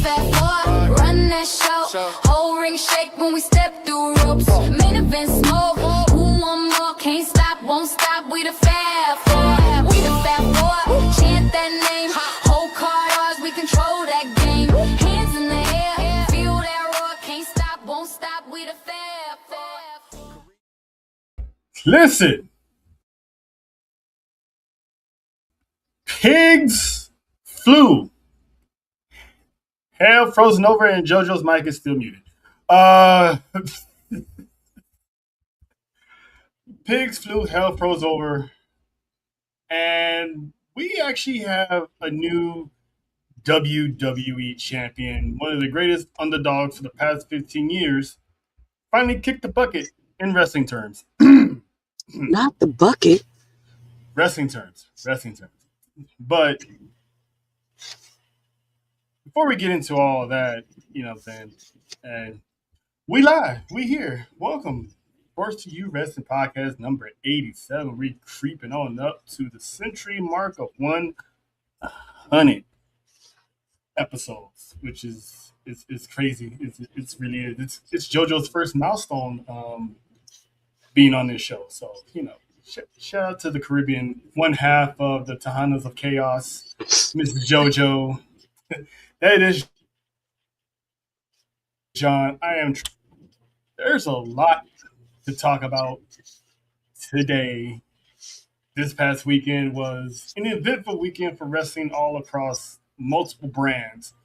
fat boy, run that show. Whole ring shake when we step through ropes. Main event smoke. Who want more? Can't stop, won't stop. We the fat boy. We the fat boy. Chant that name. Whole card ours. We control that game. Hands in the air. Feel that roar. Can't stop, won't stop. We the fat boy. Listen. Pigs flew. Hell frozen over and JoJo's mic is still muted. Pigs flew, hell froze over. And we actually have a new WWE champion, one of the greatest underdogs for the past 15 years, finally kicked the bucket in wrestling terms. Not the bucket. Wrestling terms. But before we get into all that, you know what I'm saying, and we live, we here. Welcome. S4U Wrestling Podcast number 87. We're creeping on up to the century mark of 100 episodes, which is crazy. It's really it's JoJo's first milestone being on this show. So, you know, shout out to the Caribbean, one half of the Tejanos of Chaos, Mrs. JoJo. That is John. There's a lot to talk about today. This past weekend was an eventful weekend for wrestling all across multiple brands.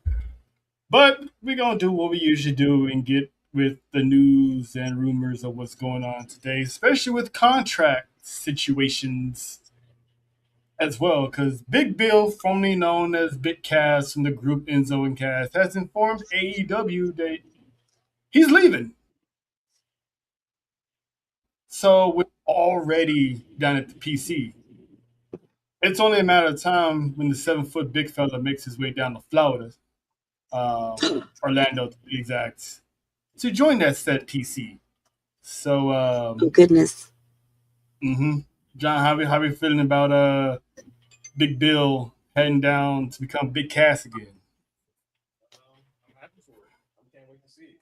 But we're going to do what we usually do and get with the news and rumors of what's going on today, especially with contract situations as well, because Big Bill, formerly known as Big Cass from the group Enzo and Cass, has informed AEW that he's leaving. So we're already down at the PC. It's only a matter of time when the 7-foot big fella makes his way down to Florida, Orlando to be exact, to join that set PC. So, Oh, goodness. John, how we feeling about Big Bill heading down to become Big Cass again? I'm happy for it. I can't wait to see it.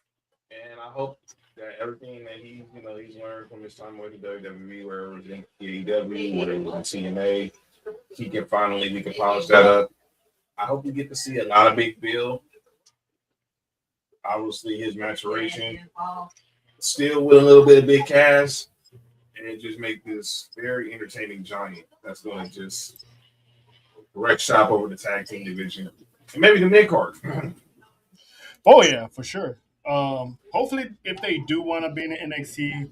And I hope that everything that he's learned from his time with the WWE, where it was in AEW, where it was in TNA, we can polish that up. I hope we get to see a lot of Big Bill. Obviously, his maturation, still with a little bit of Big Cass, and just make this very entertaining giant that's going to just wreck shop over the tag team division and maybe the mid card. Oh yeah, for sure. Hopefully, if they do want to be in the NXT,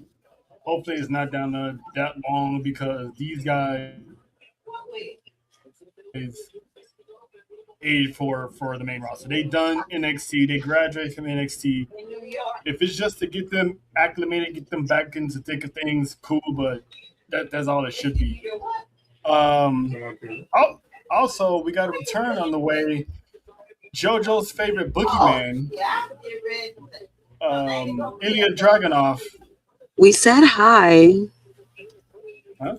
hopefully it's not down that long, because these guys age for the main roster. They done NXT. They graduated from NXT. If it's just to get them acclimated, get them back into the thick of things, cool. But that's all it should be. Also, we got a return on the way. JoJo's favorite boogeyman, Ilya Dragunov. We said hi. Huh?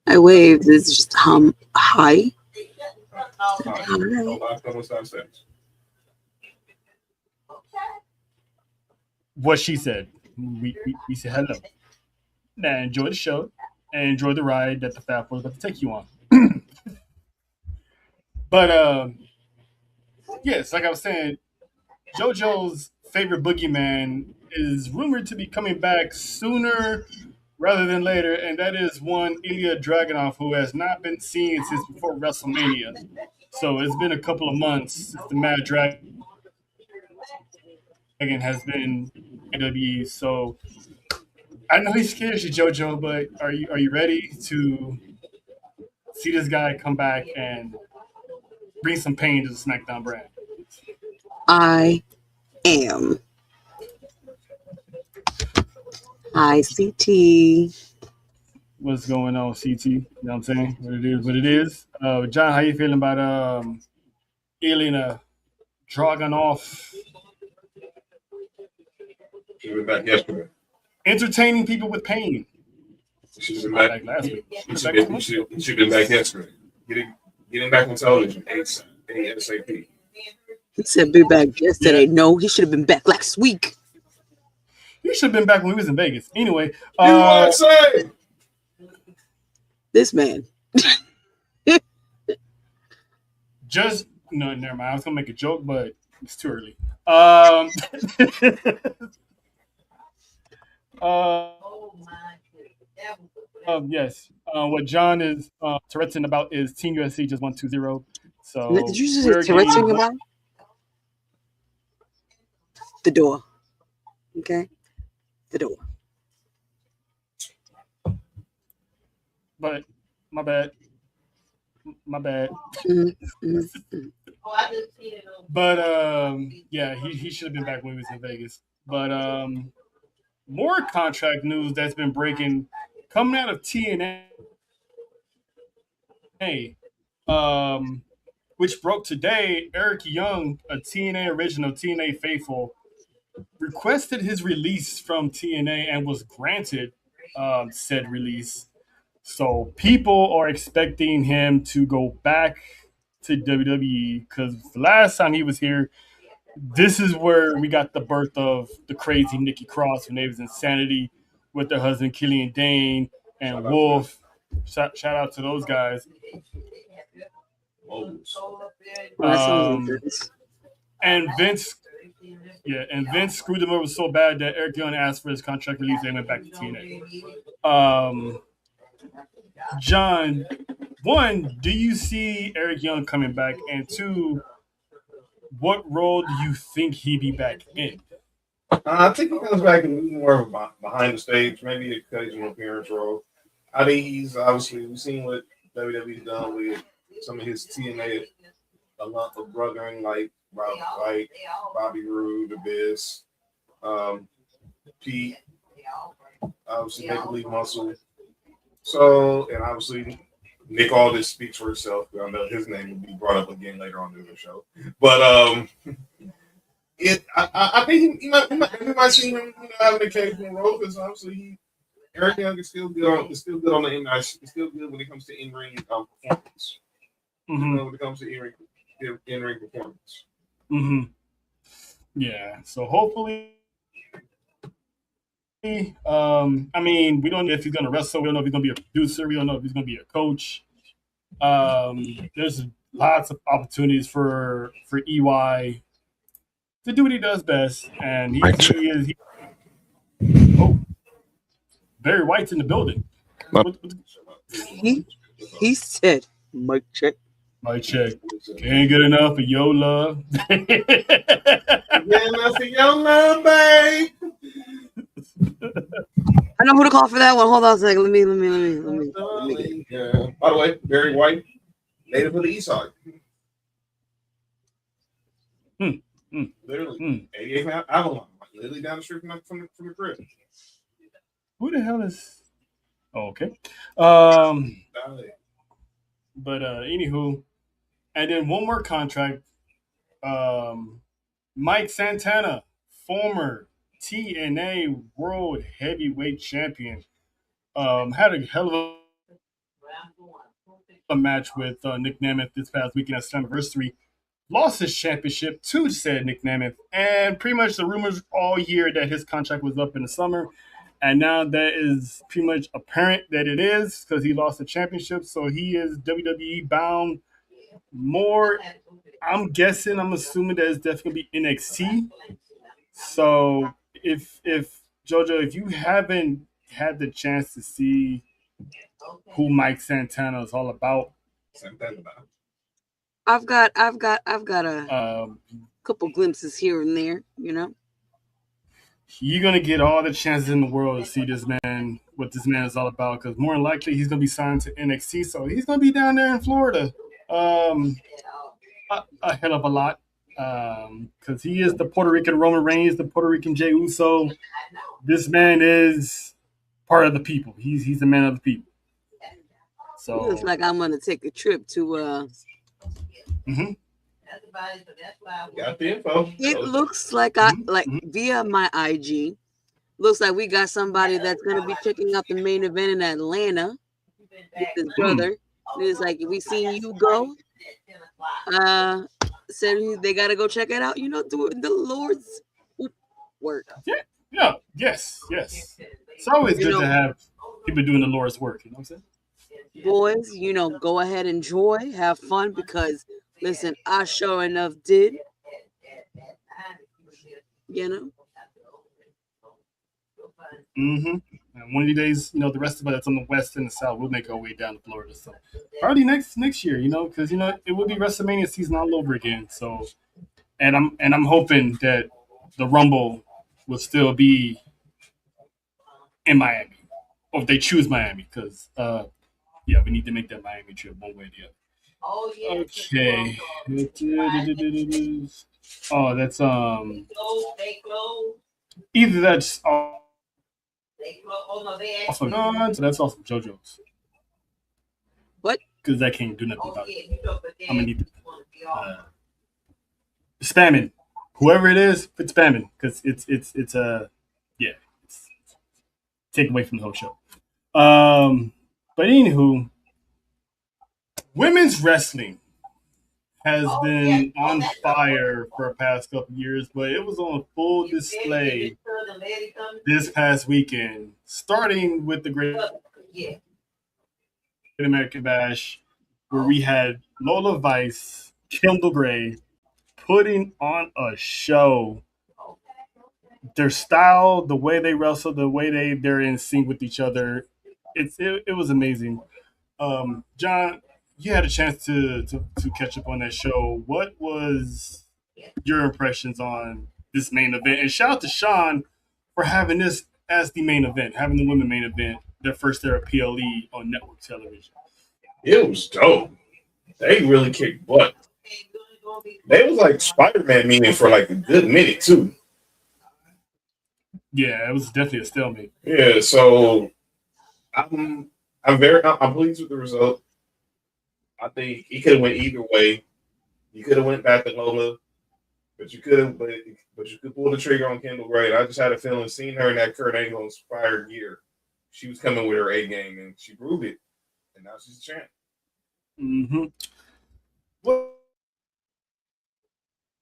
I waved. It's just hi. What she said. We said hello. Now enjoy the show and enjoy the ride that the Fat Boys about to take you on. But yes, like I was saying, JoJo's favorite boogeyman is rumored to be coming back sooner rather than later, and that is one Ilya Dragunov, who has not been seen since before WrestleMania. So it's been a couple of months since the Mad Dragon has been in WWE. So I know he scares you, JoJo, but are you ready to see this guy come back and bring some pain to the SmackDown brand? I am. Hi, CT. What's going on, CT? You know what I'm saying? What it is. John, how you feeling about Elena Dragunov? She was back yesterday. Entertaining people with pain. She's been back last week. She's been back yesterday. Getting back on television ASAP. He said be back yesterday. Yeah. No, he should have been back last week. He should have been back when he was in Vegas. Anyway, this man. Just no, never mind. I was gonna make a joke, but it's too early. Yes. What John is Tourette'ing about is Team USC just won 2-0. So did you just say Tourette'ing about? The door. Okay. The door. But my bad. But yeah, he should have been back when he was in Vegas. But more contract news that's been breaking coming out of TNA, which broke today. Eric Young, a TNA original, TNA faithful, requested his release from TNA and was granted said release. So people are expecting him to go back to WWE because the last time he was here, this is where we got the birth of the crazy Nikki Cross when they was Insanity with their husband Killian Dane and Wolf. Shout out to those guys. And Vince screwed them over so bad that Eric Young asked for his contract release and went back to TNA. John, one, do you see Eric Young coming back? And two, what role do you think he'd be back in? I think he comes back in more of a behind the stage, maybe an occasional appearance role. I think he's obviously, we've seen what WWE's done with some of his TNA of brethren like Rob White, Bobby Roode, Abyss, Pete, obviously Maple Leaf Muscle. So, and obviously Nick Aldis speaks for himself. I know his name will be brought up again later on in the show. But I think he might see him have an occasional role because obviously Eric Young is still good on the in. It's still good when it comes to in-ring performance. Mm-hmm. When it comes to in-ring performance. Mm-hmm. Yeah. So hopefully. I mean, we don't know if he's going to wrestle. We don't know if he's going to be a producer. We don't know if he's going to be a coach. There's lots of opportunities for EY to do what he does best, and Barry White's in the building. He said, "Mic check." Mic check. Can't get enough of your love. Get enough of your love, babe. I know who to call for that one. Hold on a second. Let me. Yeah. By the way, Barry White, native of the East Side. Literally, 88th Avalon, literally down the street from the crib. Who the hell is? Oh, okay. But anywho, and then one more contract. Mike Santana, former TNA World Heavyweight Champion, had a hell of a match with Nick Nemeth this past weekend at his anniversary. Lost his championship to said Nick Nemeth, and pretty much the rumors all year that his contract was up in the summer, and now that is pretty much apparent that it is because he lost the championship, so he is WWE bound more. I'm assuming that it's definitely be NXT. So if JoJo, if you haven't had the chance to see who Mike Santana is all about, I've got a couple glimpses here and there, You're gonna get all the chances in the world to see this man, what this man is all about, because more than likely he's gonna be signed to NXT, so he's gonna be down there in Florida, a hell of a lot, because he is the Puerto Rican Roman Reigns, the Puerto Rican Jey Uso. This man is part of the people. He's a man of the people. So it looks like I'm gonna take a trip to. Got the info. It looks like via my IG. Looks like we got somebody that's gonna be checking out the main event in Atlanta with his brother. It's like we seen you go. said they gotta go check it out. Doing the Lord's work. Yeah. Yes. It's always good to have people doing the Lord's work. You know what I'm saying? Boys, go ahead, enjoy, have fun, because listen, I sure enough did. Mm-hmm. And one of these days, the rest of us that's on the west and the south, we'll make our way down to Florida. So probably next year, because it will be WrestleMania season all over again. So, and I'm hoping that the Rumble will still be in Miami, or if they choose Miami, because we need to make that Miami trip one way or the other. Oh yeah. Okay. Oh, that's either that's also no, so that's also JoJo's. What? Because that can't do nothing about it. I'm gonna need to spamming. Whoever it is, it's spamming because it's take away from the whole show. But anywho, women's wrestling has been on fire for the past couple years, but it was on full display this past weekend, starting with the Great American Bash, where we had Lola Vice, Kendall Gray, putting on a show. Their style, the way they wrestle, the way they're in sync with each other, it was amazing. John, you had a chance to catch up on that show. What was your impressions on this main event? And shout out to Sean for having this as the main event, having the women main event, their first ever PLE on network television. It was dope. They really kicked butt. They was like Spider-Man meaning for like a good minute too. Yeah, it was definitely a stalemate. Yeah, so I'm pleased with the result. I think he could have went either way. You could have went back to Lola, but you could pull the trigger on Kendall Gray. I just had a feeling seeing her in that Kurt Angle inspired gear, she was coming with her A game and she proved it, and now she's a champ. Mm-hmm.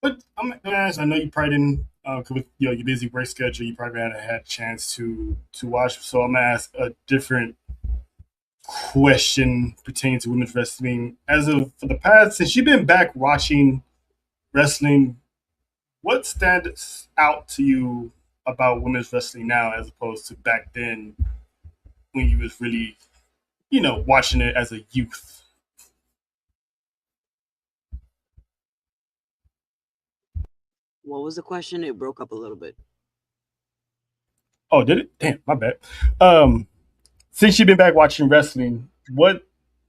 But I'm gonna ask. I know you probably didn't, with your busy work schedule, you probably haven't had a chance to watch. So I'm gonna ask a different question pertaining to women's wrestling. For the past, since you've been back watching wrestling, what stands out to you about women's wrestling now, as opposed to back then when you was really, watching it as a youth? What was the question? It broke up a little bit. Oh, did it? Damn, my bad. Since you've been back watching wrestling, what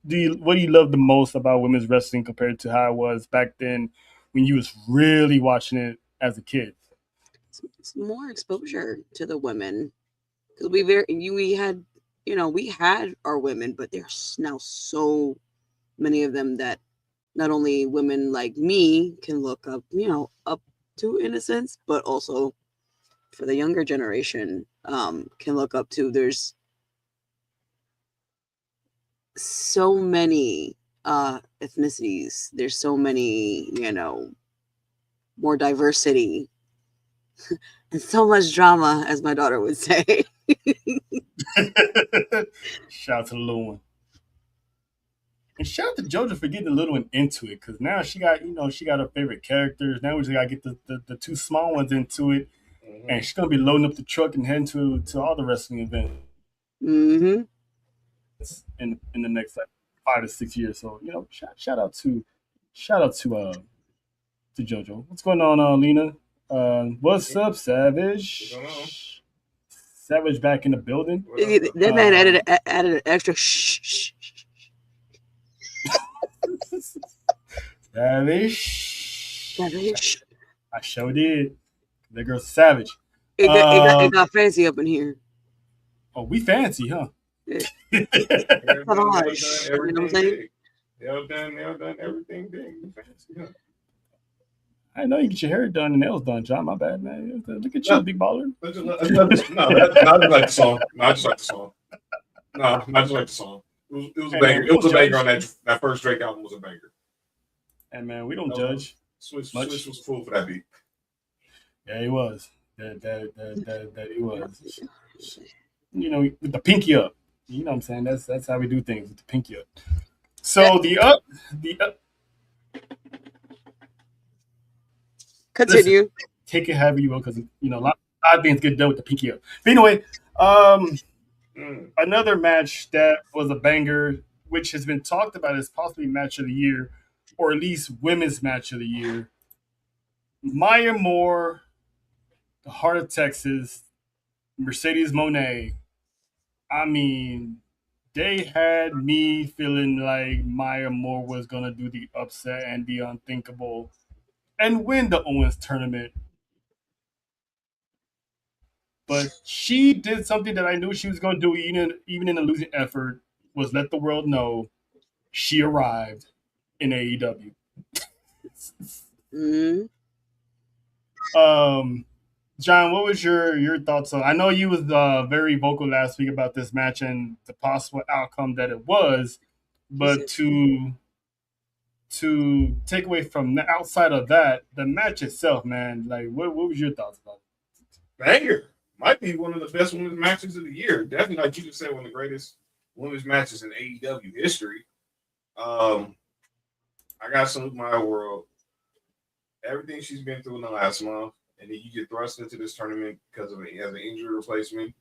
do you love the most about women's wrestling compared to how it was back then when you was really watching it as a kid? It's more exposure to the women, because we had our women, but there's now so many of them that not only women like me can look up to, in a sense, but also for the younger generation can look up to. There's so many ethnicities. There's so many, more diversity and so much drama, as my daughter would say. Shout out to the little one. And shout out to JoJo for getting the little one into it, because now she got her favorite characters. Now we just gotta get the two small ones into it, and she's gonna be loading up the truck and heading to all the wrestling events Mm-hmm. in the next 5 to 6 years. So shout out to JoJo. What's going on, Lena? What's up, Savage? Savage back in the building. That man added an extra shh. Savage. I sure did. That girl's savage. It got fancy up in here. Oh, we fancy, huh? Yeah. You know what I'm saying? They've done everything big. Fancy, huh? I know you get your hair done and nails done, John. My bad, man. Look at you, big baller. I just like the song. I just like the song. No, I just like the song. It was a banger. It was a banger on that first Drake album. Was a banger. And man, we don't judge. Swiss was full for that beat. Yeah, he was. That he was. You know, with the pinky up. You know what I'm saying? That's how we do things with the pinky up. So the up. Listen, Continue. take it however you will, because you know a lot of things get done with the pinky up. But anyway, um, Mm. another match that was a banger, which has been talked about as possibly match of the year, or at least women's match of the year. Maya Moore, the Heart of Texas, Mercedes Monet. I mean, they had me feeling like Maya Moore was gonna do the upset and the unthinkable and win the Owens tournament. But she did something that I knew she was gonna do even in a losing effort, was let the world know she arrived in AEW. Mm-hmm. John, what was your thoughts on? I know you was very vocal last week about this match and the possible outcome that it was, but to take away from the outside of that, the match itself, man, like what was your thoughts about Banger. Might be one of the best women's matches of the year. Definitely, like you just said, one of the greatest women's matches in AEW history. I got salute my world. Everything she's been through in the last month, and then you get thrust into this tournament because of as an injury replacement.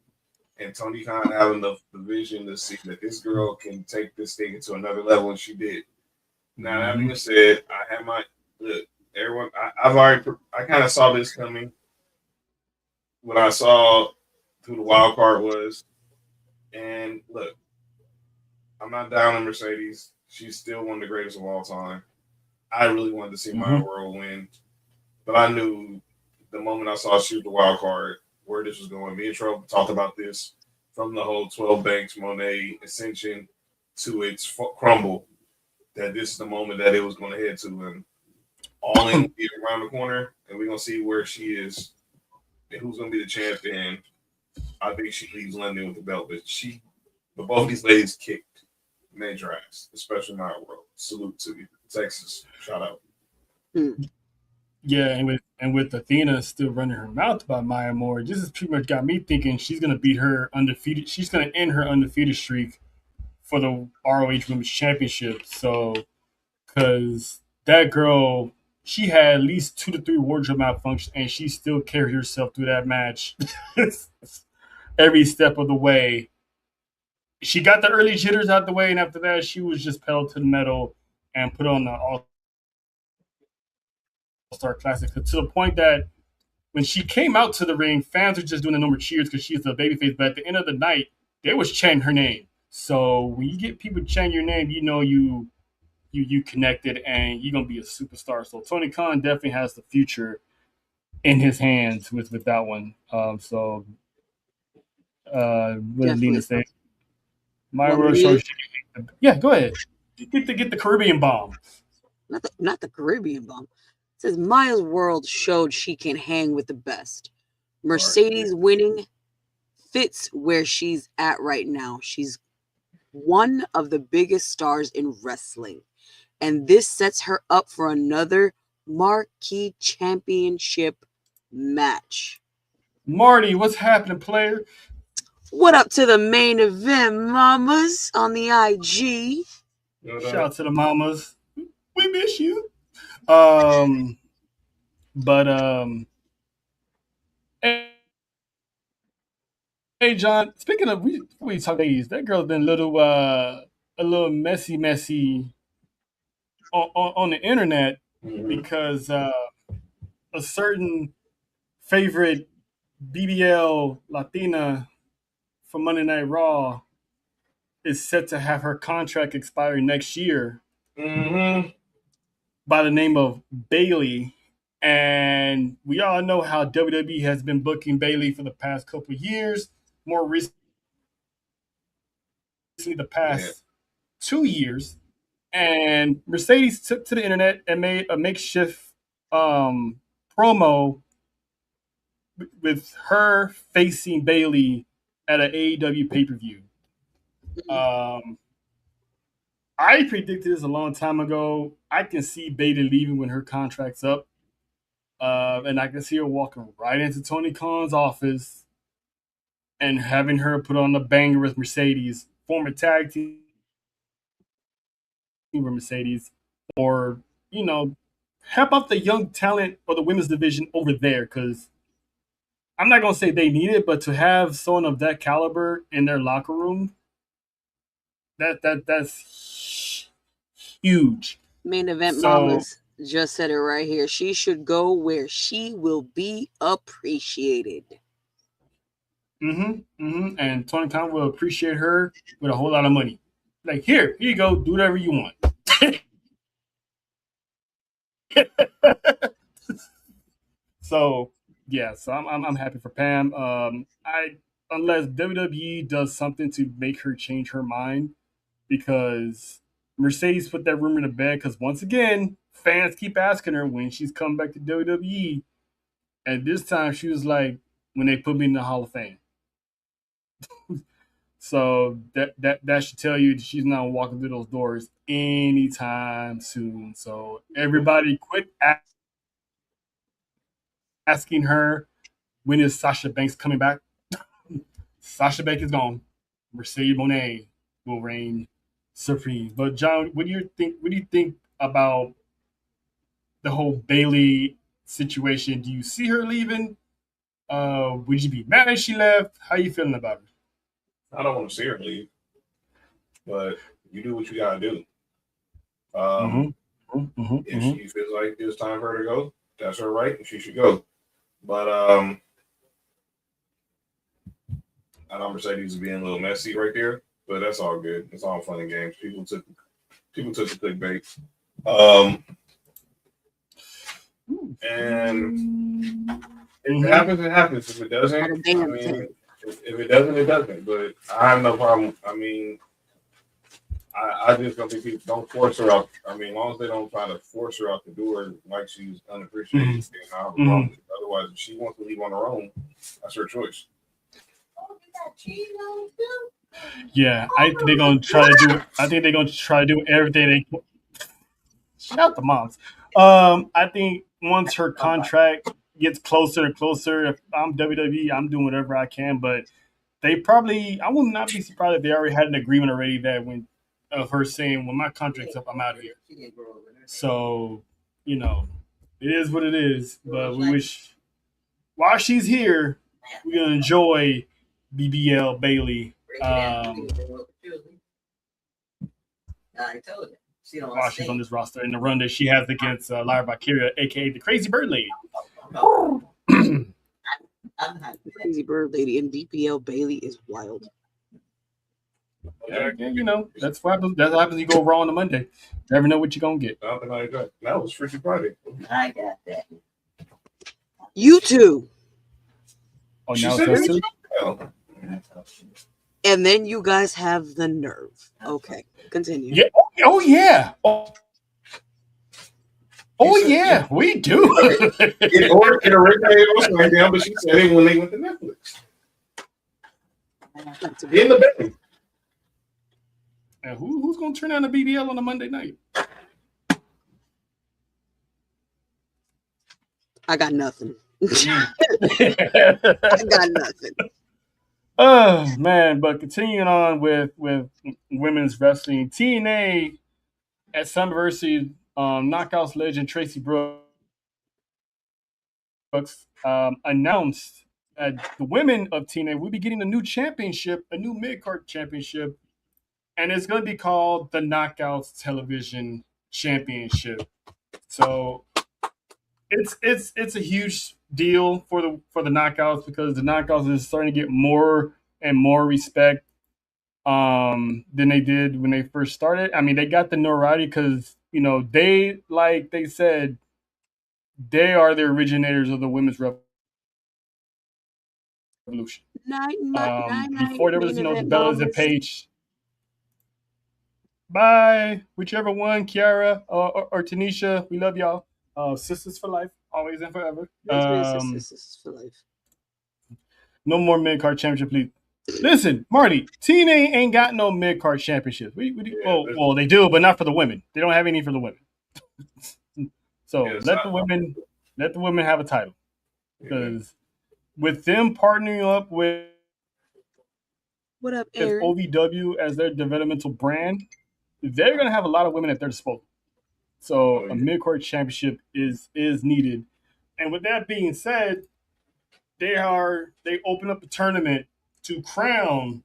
And Tony Khan having the vision to see that this girl can take this thing to another level, and she did. Now that being said, I had my look. Everyone, I kind of saw this coming when I saw who the wild card was. And look, I'm not down on Mercedes. She's still one of the greatest of all time. I really wanted to see my world win, but I knew the moment I saw she was the wild card where this was going. Me and Trump talked about this from the whole 12 Banks Monet ascension to its crumble. That this is the moment that it was going to head to, and all in around the corner, and we're gonna see where she is and who's gonna be the champion. I think she leaves London with the belt, but both these ladies kicked major ass, especially my world. Salute to you, Texas. Shout out. Yeah, and with Athena still running her mouth about Maya Moore, this has pretty much got me thinking she's gonna beat her undefeated. She's gonna end her undefeated streak for the ROH Women's Championship. So, because that girl, she had at least 2 to 3 wardrobe malfunctions, and she still carried herself through that match every step of the way. She got the early jitters out the way, and after that, she was just pedal to the metal and put on the All Star Classic to the point that when she came out to the ring, fans were just doing the number cheers because she's a babyface. But at the end of the night, they was chanting her name. So when you get people chanting your name, you know you connected and you're gonna be a superstar. So Tony Khan definitely has the future in his hands with that one. What did Lena say? My Well, world show. Yeah, go ahead. Get the Caribbean bomb. not the Caribbean bomb. It says Maya's world showed she can hang with the best. Mercedes winning fits where she's at right now. She's one of the biggest stars in wrestling, and this sets her up for another marquee championship match. Marty, what's happening, player? What up to the main event, mamas, on the IG? Shout out to the mamas. We miss you. But hey John, speaking of we talk ladies, that girl's been a little messy on the internet because a certain favorite BBL Latina from Monday Night Raw is set to have her contract expire next year by the name of Bailey. And we all know how WWE has been booking Bailey for the past couple of years. More recently, the past 2 years. And Mercedes took to the internet and made a makeshift promo with her facing Bailey at an AEW pay per view. Um, I predicted this a long time ago. I can see Bailey leaving when her contract's up. And I can see her walking right into Tony Khan's office and having her put on the banger with Mercedes, former tag team with Mercedes, or, you know, help out the young talent or the women's division over there. Because I'm not going to say they need it, but to have someone of that caliber in their locker room, that's huge. Main event So, mamas just said it right here. She should go where she will be appreciated. and Tony Khan will appreciate her with a whole lot of money. Like, here you go, do whatever you want. So yeah, so I'm happy for Pam. I unless WWE does something to make her change her mind, because Mercedes put that rumor to bed. Because once again, fans keep asking her when she's coming back to WWE, and this time she was like, "When they put me in the Hall of Fame." So that should tell you that she's not walking through those doors anytime soon. So everybody, quit asking her when is Sasha Banks coming back. Sasha Banks is gone. Mercedes Monet will reign supreme. But John, what do you think? What do you think about the whole Bailey situation? Do you see her leaving? Would you be mad if she left? How you feeling about it? I don't want to see her leave, but you do what you gotta do. Um, if she feels like it's time for her to go, that's her right, and she should go. But I know Mercedes is being a little messy right there, but that's all good. It's all fun and games. People took the clickbait. And if it happens, it happens. If it doesn't, I mean, if it doesn't, it doesn't. But I have no problem. I mean, I just don't think people don't force her out. I mean, as long as they don't try to force her out the door like she's unappreciated, I have a problem with it. Otherwise, if she wants to leave on her own, that's her choice. Yeah, I think they're gonna try to do. I think they're gonna try to do everything they. Shout out the moms. I think once her contract gets closer and closer, if I'm WWE, I'm doing whatever I can. But they probably, I would not be surprised if they already had an agreement already that when of her saying, "When my contract's up, I'm out of here." So, it is what it is. But we wish while she's here, we're gonna enjoy BBL Bailey. While she's on this roster in the run that she has against Lyra Valkyria, aka the Crazy Bird Lady. Crazy Bird Lady and DPL Bailey is wild. Yeah, that's what happens. That's what happens. You go Raw on a Monday. Never know what you're gonna get. Nothing like that. That was Freaky Friday. I got that. You two. Oh, now it's us too? And then you guys have the nerve. Okay, continue. Yeah. Oh yeah. Oh yeah, we do. It ordered in a regular SmackDown, but she said it when they went to Netflix. In the belly. And who's gonna turn on the BBL on a Monday night? I got nothing. I got nothing. Oh man, but continuing on with women's wrestling, TNA at Summerversary, Knockouts legend Tracy Brooks announced that the women of TNA will be getting a new championship, a new mid-card championship, and it's going to be called the Knockouts Television Championship. So it's a huge deal for the Knockouts, because the Knockouts is starting to get more and more respect than they did when they first started. I mean, they got the notoriety because they, like they said, they are the originators of the women's revolution. Before there was the Bellas and Paige. Bye, whichever one, Kiara or Tanisha, we love y'all. Sisters for life, always and forever. Sisters for life. No more mid card championship, please. Listen, Marty, TNA ain't got no mid card championships. Well, they do, but not for the women. They don't have any for the women. So let the women have a title, because with them partnering up with What up, Aaron? OVW as their developmental brand, they're gonna have a lot of women at their disposal. So a mid card championship is needed. And with that being said, they open up a tournament to crown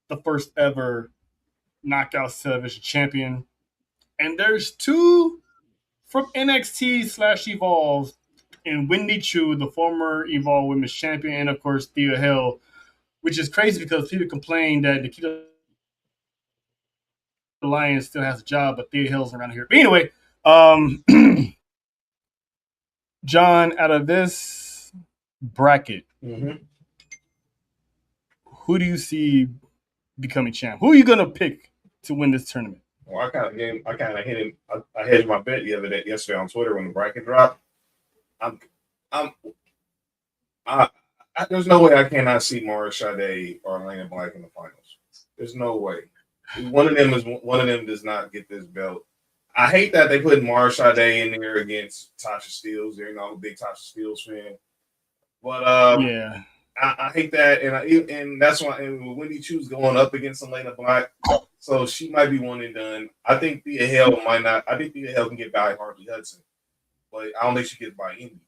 the first ever Knockouts Television champion. And there's two from NXT/Evolve, and Wendy Chu, the former Evolve Women's Champion, and of course Thea Hill, which is crazy because people complain that Nikita Lyons still has a job, but Thea Hill's around here. But anyway, John, out of this bracket, who do you see becoming champ? Who are you gonna pick to win this tournament? Well, I hedged my bet yesterday on Twitter when the bracket dropped. There's no way I cannot see Mara Sade or Elena Black in the finals. There's no way. One of them does not get this belt. I hate that they put Mara Sade in there against Tasha Steelz. I'm a big Tasha Steelz fan, but yeah, I hate that, and that's why. And Wendy Chu's going up against Elena Black, so she might be one and done. I think Thea Hill might not. I think Thea Hill can get by Harley Hudson, but I don't think she gets by Indy.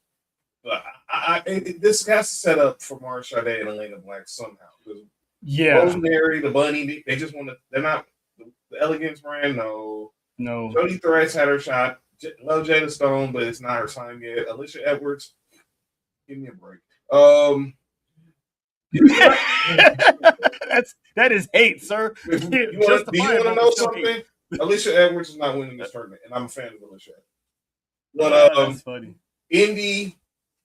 But this has to set up for Mara Sade and Elena Black somehow. Yeah, Rosemary, the Bunny, they just want to. They're not the Elegance brand. No. Jody Threats had her shot. Love Jada Stone, but it's not her time yet. Alicia Edwards, give me a break. that is hate, sir. Do you want to know something? Alicia Edwards is not winning this tournament, and I'm a fan of Alicia. But that's funny. Indy,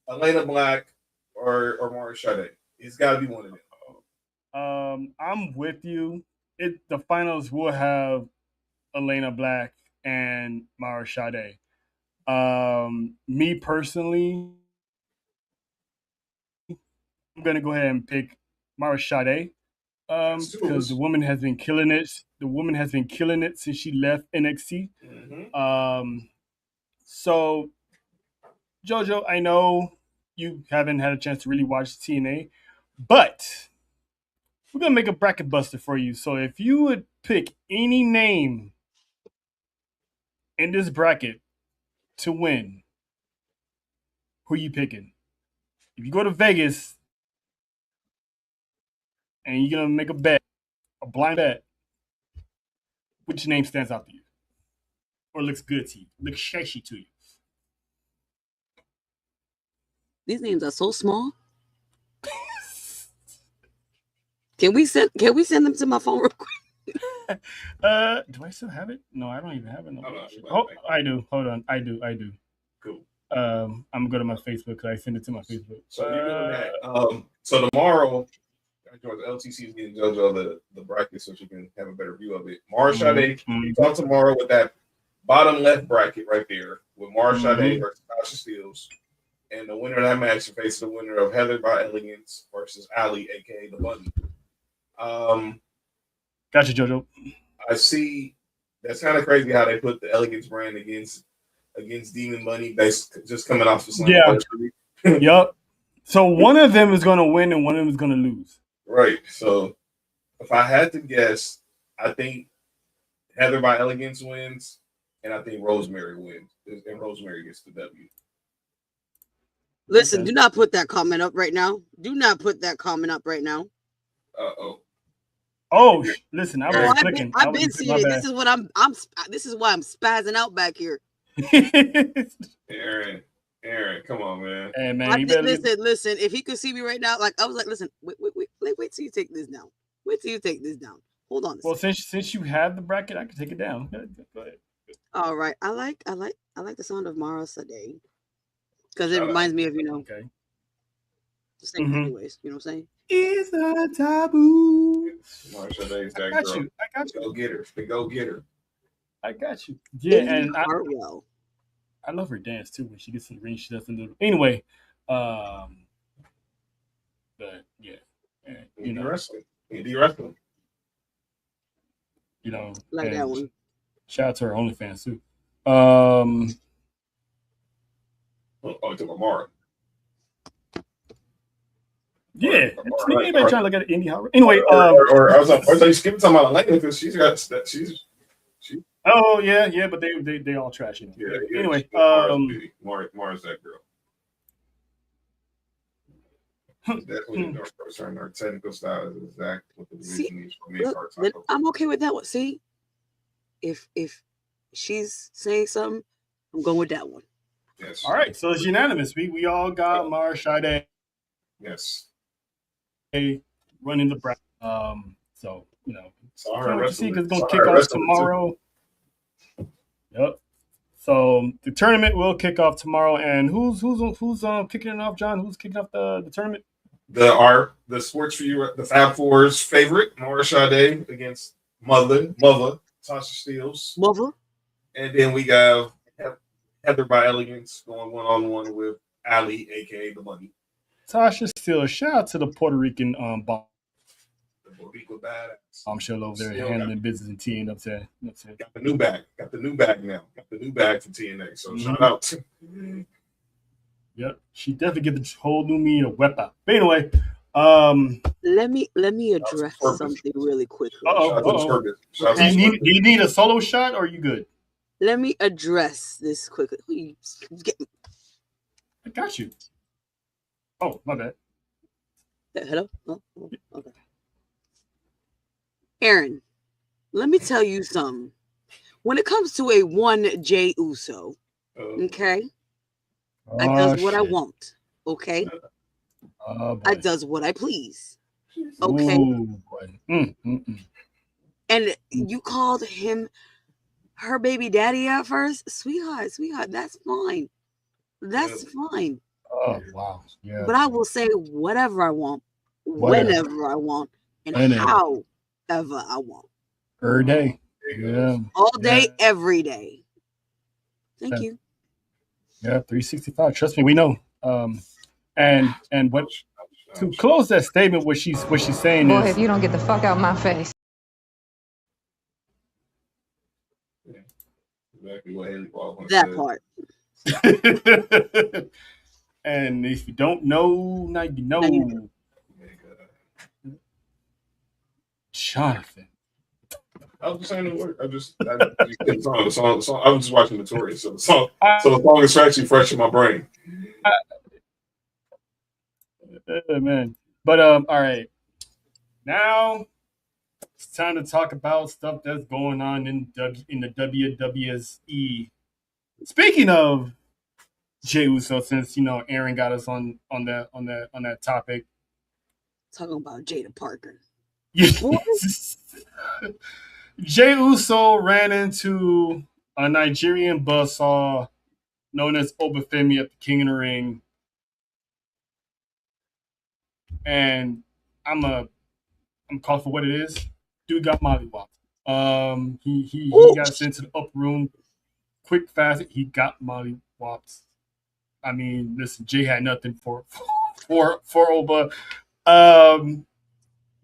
Elena Black, or Mara Sade. It's got to be one of them. I'm with you. The finals will have Elena Black and Mara Sade. Me personally, I'm gonna go ahead and pick Mara Sade because the woman has been killing it. The woman has been killing it since she left NXT. So, JoJo, I know you haven't had a chance to really watch TNA, but we're gonna make a bracket buster for you. So if you would pick any name in this bracket to win, who are you picking? If you go to Vegas and you're gonna make a bet, a blind bet, which name stands out to you? Or looks good to you? Looks sexy to you? These names are so small. Can we send them to my phone real quick? Do I still have it? No, I don't even have it. No. Oh, I do. Hold on. I do. Cool. I'm gonna go to my Facebook because I send it to my Facebook. So you're doing that. So tomorrow, LTC is getting JoJo the bracket so she can have a better view of it. Mara Sade, talk tomorrow with that bottom left bracket right there with Mara Sade versus Tasha Steelz. And the winner of that match will face the winner of Heather by Elegance versus Ali, aka the Bunny. Gotcha, JoJo. I see. That's kind of crazy how they put the Elegance brand against Demon Bunny. They just coming off the same. Yeah. Yup. So one of them is going to win and one of them is going to lose. Right. So if I had to guess, I think Heather by Elegance wins, and I think Rosemary wins, and Rosemary gets the W. Listen, do not put that comment up right now. Do not put that comment up right now. Oh, listen, I was clicking. I've been seeing it. This is what I'm. This is why I'm spazzing out back here. Aaron, come on, man. Hey, man, listen. If he could see me right now, like I was like, listen, wait till you take this down. Wait till you take this down. Hold on. Well, since you have the bracket, I can take it down. Go ahead. All right, I like the sound of Mara Sade because it reminds me of Okay. The same anyways. You know what I'm saying? It's a taboo. Mara Sade's that I got girl. you. Go get her. Go get her. I got you. Yeah, and I love her dance too. When she gets in the ring, she does a little. Anyway, but yeah, Wrestling. Indie wrestling. You know, Like that and one. shout out to her OnlyFans too. Oh, it took Amara. Yeah, Or, anybody trying to look at indie horror? Anyway, or I was skipping talking about Elena because she oh yeah, but they all trash. You know. yeah. Anyway, Mara's that girl. Definitely North Coast. Her technical style is exact what the division needs for me. Look, I'm okay with that one. See, if she's saying something, I'm going with that one. Yes. All right, so it's unanimous. We all got Mara Shade. Yes. Running the bracket. So So can't wait to see because it's gonna kick off tomorrow. Yep. So the tournament will kick off tomorrow, and who's kicking it off, John? Who's kicking off the tournament? The Sports for You, the Fab Four's favorite, Mara Sade against Mother Tasha Steeles. Mother. And then we have Heather by Elegance going 1-on-1 with Ali, aka the Money. Tasha Steeles. Shout out to the Puerto Rican bomb. The Boricua badass. I'm sure over there handling business in TNA up there. Got the new bag. Got the new bag now. Got the new bag from TNA. So shout out. Yep, she definitely get the whole new me a weapon. But anyway, let me address something really quickly. Do you need a solo shot or are you good? Let me address this quickly. I got you. Oh, my bad. Hello? Oh, okay. Aaron, let me tell you something. When it comes to a one Jey Uso, okay? I does what I want, okay? I does what I please, okay? And you called him her baby daddy at first? Sweetheart, that's fine. That's fine. Oh, wow. Yeah. But I will say whatever I want, whenever I want, and however I want. Every day. Yeah. All day, every day. Thank you. Yeah, 365. Trust me, we know. And what to close that statement, what she's saying Boy, is, if you don't get the fuck out of my face. Exactly what Haley Ball that part. And if you don't know, now you know. Jonathan. I was just saying the word. The song. I was just watching Notorious, so the song is actually fresh in my brain. Man, but all right. Now it's time to talk about stuff that's going on in the WWE. Speaking of Jey Uso, since Aaron got us on that topic. Talking about Jada Parker. Jey Uso ran into a Nigerian buzzsaw known as Obafemi at the King of the Ring. And I'm called for what it is. Dude got mollywopped. He got sent to the upper room quick, fast. He got mollywopped. I mean, listen, Jay had nothing for Oba.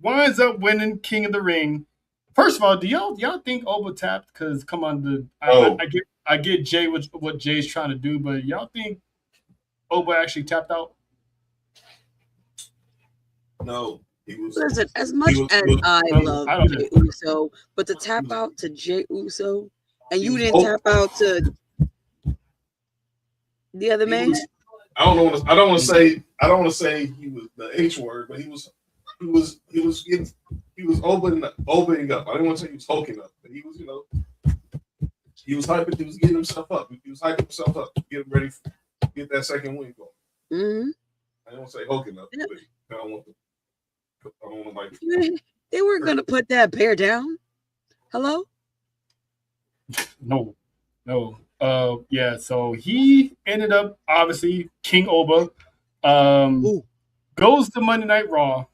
Winds up winning King of the Ring. First of all, do y'all think Oba tapped? Because come on, I get Jay what Jay's trying to do, but y'all think Oba actually tapped out? No, he was. Listen, as much as I love Jey Uso, but to tap out to Jey Uso, and you didn't tap out to the other man. I don't want to say he was the H word, but he was opening up. I didn't want to say he was hulking up, but he was he was hyping. He was getting himself up. He was hyping himself up, getting ready, get that second win going. Mm-hmm. I don't want to say hulking up, but I don't want to. They weren't gonna put that bear down. Hello? No. Yeah. So he ended up obviously King Oba. Goes to Monday Night Raw.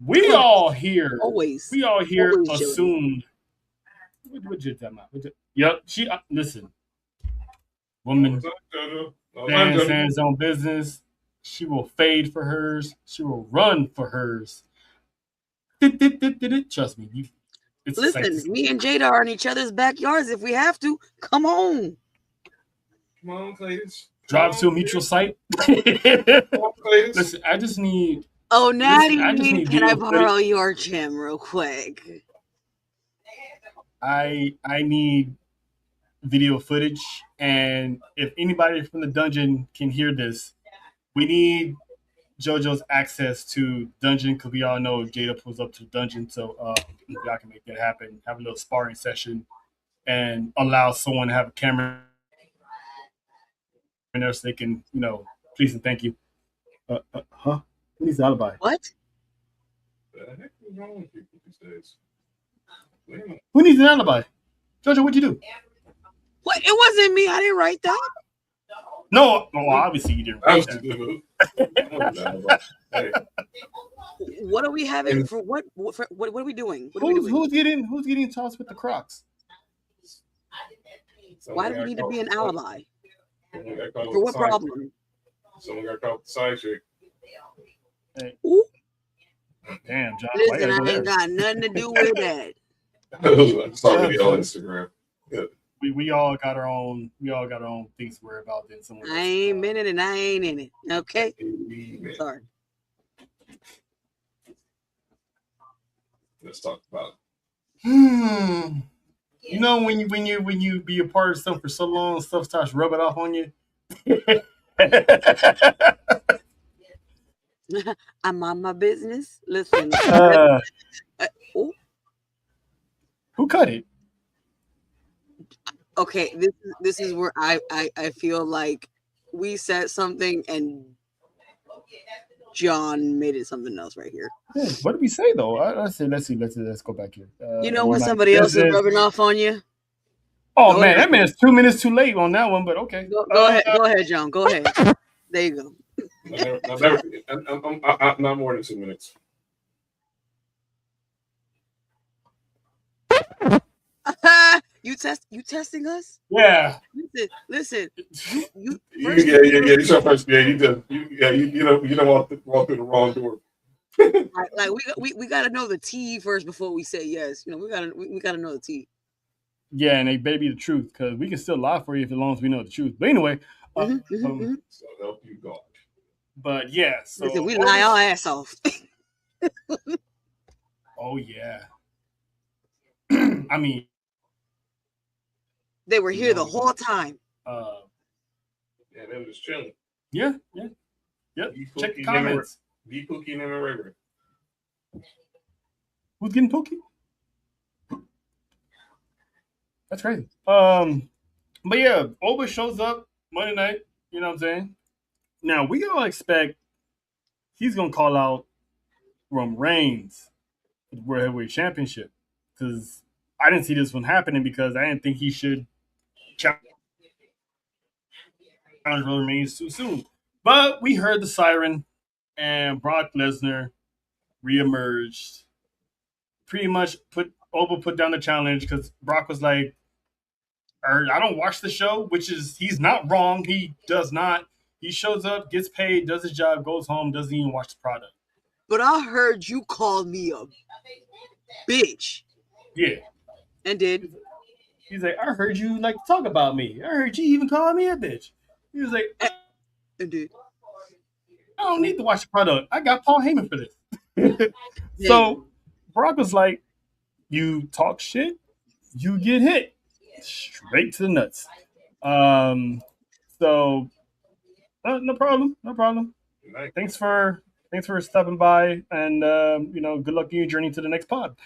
We all here assumed. What you talking about? Yep. She listen. Woman stands his own business. She will fade for hers. She will run for hers. Trust me, it's a sight to Listen, see. me and Jada are in each other's backyards if we have to. Come on. Come on, Cletus. Drive to a mutual site. Come on, Cletus. Listen, I just need Oh, Natty, can I video borrow footage. your gym real quick? I need video footage, and if anybody from the dungeon can hear this, we need JoJo's access to dungeon because we all know Jada pulls up to dungeon, so if y'all can make that happen, have a little sparring session, and allow someone to have a camera in there so they can, please and thank you. Huh? Who needs the alibi? What? What the heck is wrong with people these days? Wait a minute. Who needs an alibi? JoJo, what'd you do? What? It wasn't me. I didn't write that. No, well, obviously you didn't I write was that. hey, What are we having for what? What are we doing? What are we doing? Who's getting tossed with the Crocs? Why do we need to be an alibi? For For what problem? Someone got caught with the side chick. Hey. Ooh. Damn, John. Listen, I ain't got nothing to do with that. I saw a video on Instagram. We all got our own things to worry about than someone else. I ain't been in it. I ain't in it. Okay. Sorry. Let's talk about You know when you be a part of something for so long, stuff starts rubbing off on you. I'm on my business. Listen. Who cut it? Okay, this is where I feel like we said something and John made it something else right here. Yeah, what did we say though? Let's go back here. You know when somebody else is rubbing off on you? Oh man, that man's 2 minutes too late on that one, but okay. Go ahead, John. Go ahead. There you go. I'm not more than 2 minutes. You testing us? Yeah. Listen. You It's your first. Yeah, you do. You don't walk through the wrong door. like we gotta know the tea first before we say yes. We gotta know the tea. Yeah, and they better be the truth because we can still lie for you as long as we know the truth. But anyway, So help you God. But yeah, so listen, we lie our ass off. Oh yeah. I mean, they were here the whole time. Yeah, they were just chilling. Yeah. Check the comments. Be Pookie and Emma Raver. Who's getting Pookie? That's crazy. But yeah, Oba shows up Monday night. You know what I'm saying? Now we all expect he's gonna call out Roman Reigns for the World Heavyweight Championship because I didn't see this one happening because I didn't think he should challenge Roman Reigns too soon. But we heard the siren, and Brock Lesnar reemerged. Pretty much Oba put down the challenge because Brock was like, I don't watch the show, which is he's not wrong. He does not. He shows up, gets paid, does his job, goes home, doesn't even watch the product. But I heard you called me a bitch. Yeah. And did. He's like, I heard you like to talk about me. I heard you even call me a bitch. He was like, and did. I don't need to watch the product. I got Paul Heyman for this. So Brock was like, you talk shit, you get hit. Straight to the nuts. So no problem. Thanks for stopping by, and good luck in your journey to the next pod.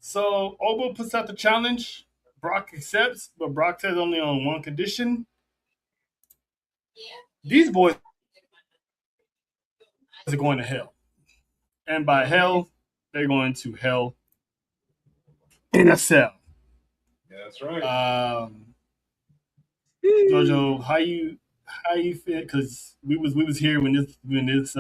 So Oba puts out the challenge. Brock accepts, but Brock says only on one condition. These boys are going to hell, and by hell, they're going to hell in a cell. Yeah, that's right. JoJo, how you feel? Because we was here when this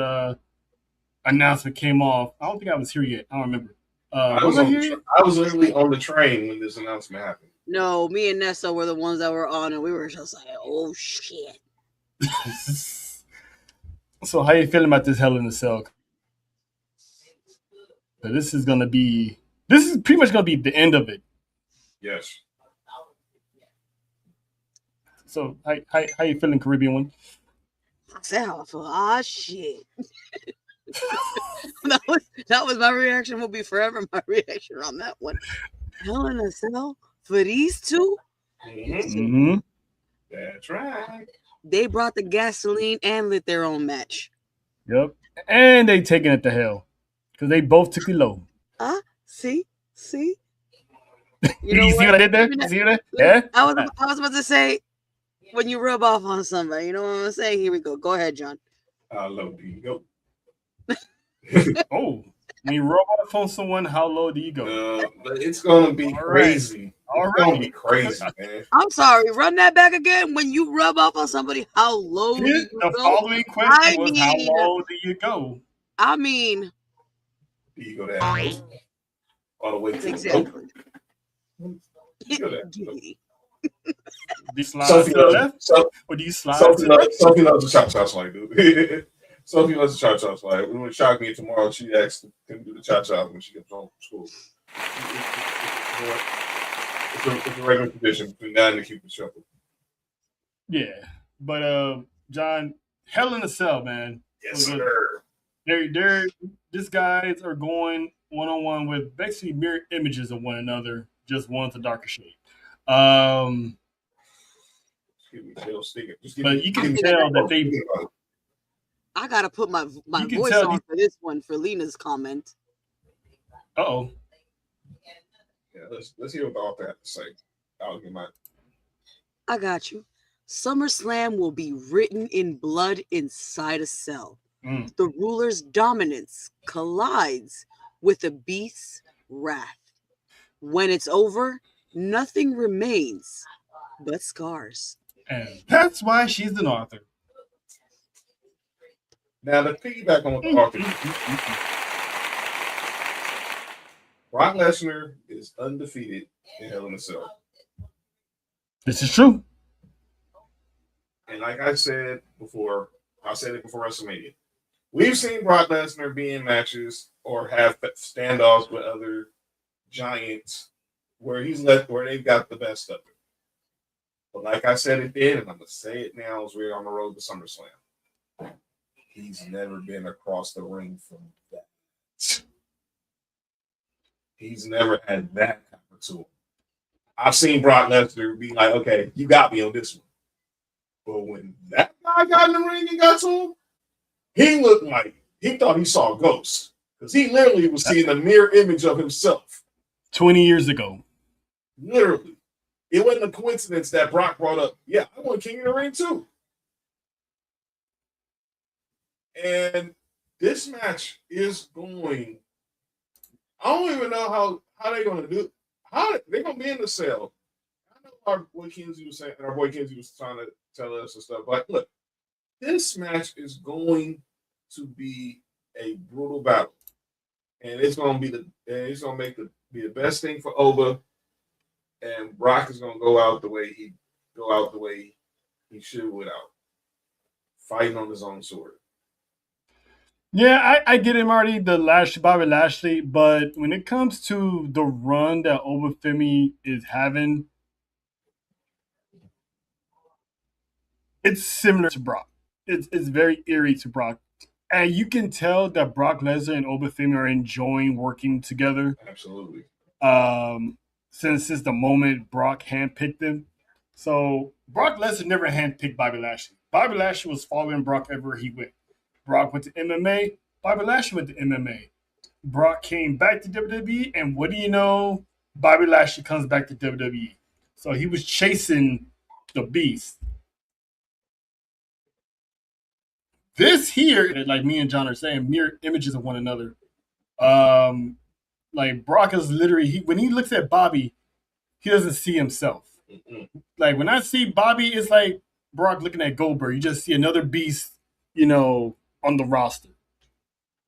announcement came off. I don't think I was here yet. I don't remember. I was literally on the train when this announcement happened. No, me and Nessa were the ones that were on, and we were just like, "Oh shit!" So how you feeling about this Hell in a Cell? So this is pretty much gonna be the end of it. Yes. So how you feeling, Caribbean one? I said how I feel. Ah, shit. that was my reaction. Will be forever my reaction on that one. Hell in a Cell for these two. Mm-hmm. That's right. They brought the gasoline and lit their own match. Yep. And they taking it to hell because they both took it low. See. You see what I did there? You see what Yeah. I I was about to say when you rub off on somebody. You know what I'm saying? Here we go. Go ahead, John. How low do you go? Oh, when you rub off on someone, how low do you go? But it's gonna be crazy. All It's right. gonna be crazy, man. I'm sorry. Run that back again. When you rub off on somebody, how low do you The go? following question was, how low do you go? I mean, Do you go that low? All the way to exactly. the low? You go that low. Do you slide to the left? Or do you slide to the right? Sophie loves the cha-cha slide, dude. Sophie loves the cha-cha slide. It would shock me tomorrow if she asked him to do the cha-cha when she gets home from school. It's a regular tradition between that and the Cupid Shuffle. Yeah. But John, Hell in a Cell, man. Yes, sir. These guys are going one-on-one with basically mirror images of one another, just one's a darker shade. But you can tell that they. I gotta put my voice on for this one for Lena's comment. Uh-oh. Yeah, let's hear what all that have to say. I'll get mine. I got you. SummerSlam will be written in blood inside a cell. The ruler's dominance collides with the beast's wrath. When it's over, nothing remains but scars. And that's why she's an author. Now, to piggyback on what the author Brock Lesnar is undefeated in Hell in a Cell. This is true. And like I said before, I said it before WrestleMania. We've seen Brock Lesnar be in matches or have standoffs with other giants where they've got the best of it. But like I said it then, and I'm gonna say it now as we're on the road to SummerSlam. He's never been across the ring from that. He's never had that coming to him. I've seen Brock Lesnar be like, okay, you got me on this one. But when that guy got in the ring and got to him, he looked like he thought he saw a ghost. Because he literally was seeing a mirror image of himself. 20 years ago. Literally. It wasn't a coincidence that Brock brought up, yeah, I want King of the Ring too. And this match is going. I don't even know how they're going to do it. How they're going to be in the cell. I know our boy Kinsey was saying, and our boy Kinsey was trying to tell us and stuff. But look, this match is going to be a brutal battle, and it's going to be the best thing for Oba. And Brock is going to go out the way he should without fighting on his own sword. Yeah, I get him already, Bobby Lashley, but when it comes to the run that Obafemi is having, it's similar to Brock. It's very eerie to Brock. And you can tell that Brock Lesnar and Obafemi are enjoying working together. Absolutely. Since the moment Brock handpicked him. So Brock Lesnar never handpicked Bobby Lashley. Bobby Lashley was following Brock everywhere he went. Brock went to MMA. Bobby Lashley went to MMA. Brock came back to WWE, and what do you know? Bobby Lashley comes back to WWE. So he was chasing the beast. This here, like me and John are saying, mirror images of one another. Like Brock is literally, when he looks at Bobby, he doesn't see himself. Like when I see Bobby, it's like Brock looking at Goldberg. You just see another beast, on the roster.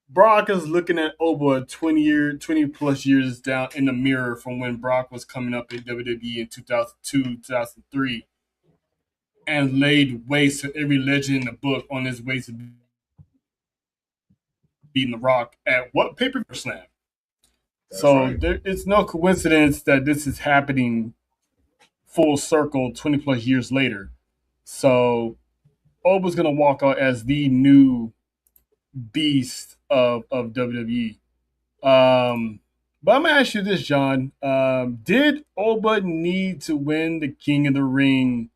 Brock is looking at Oba 20 plus years down in the mirror from when Brock was coming up in WWE in 2002, 2003, and laid waste to every legend in the book on his way to beating The Rock at what pay-per-view slam? That's So right. it's no coincidence that this is happening full circle 20 plus years later. So Oba's gonna walk out as the new beast of WWE. But I'm gonna ask you this, John. Did Oba need to win the King of the Ring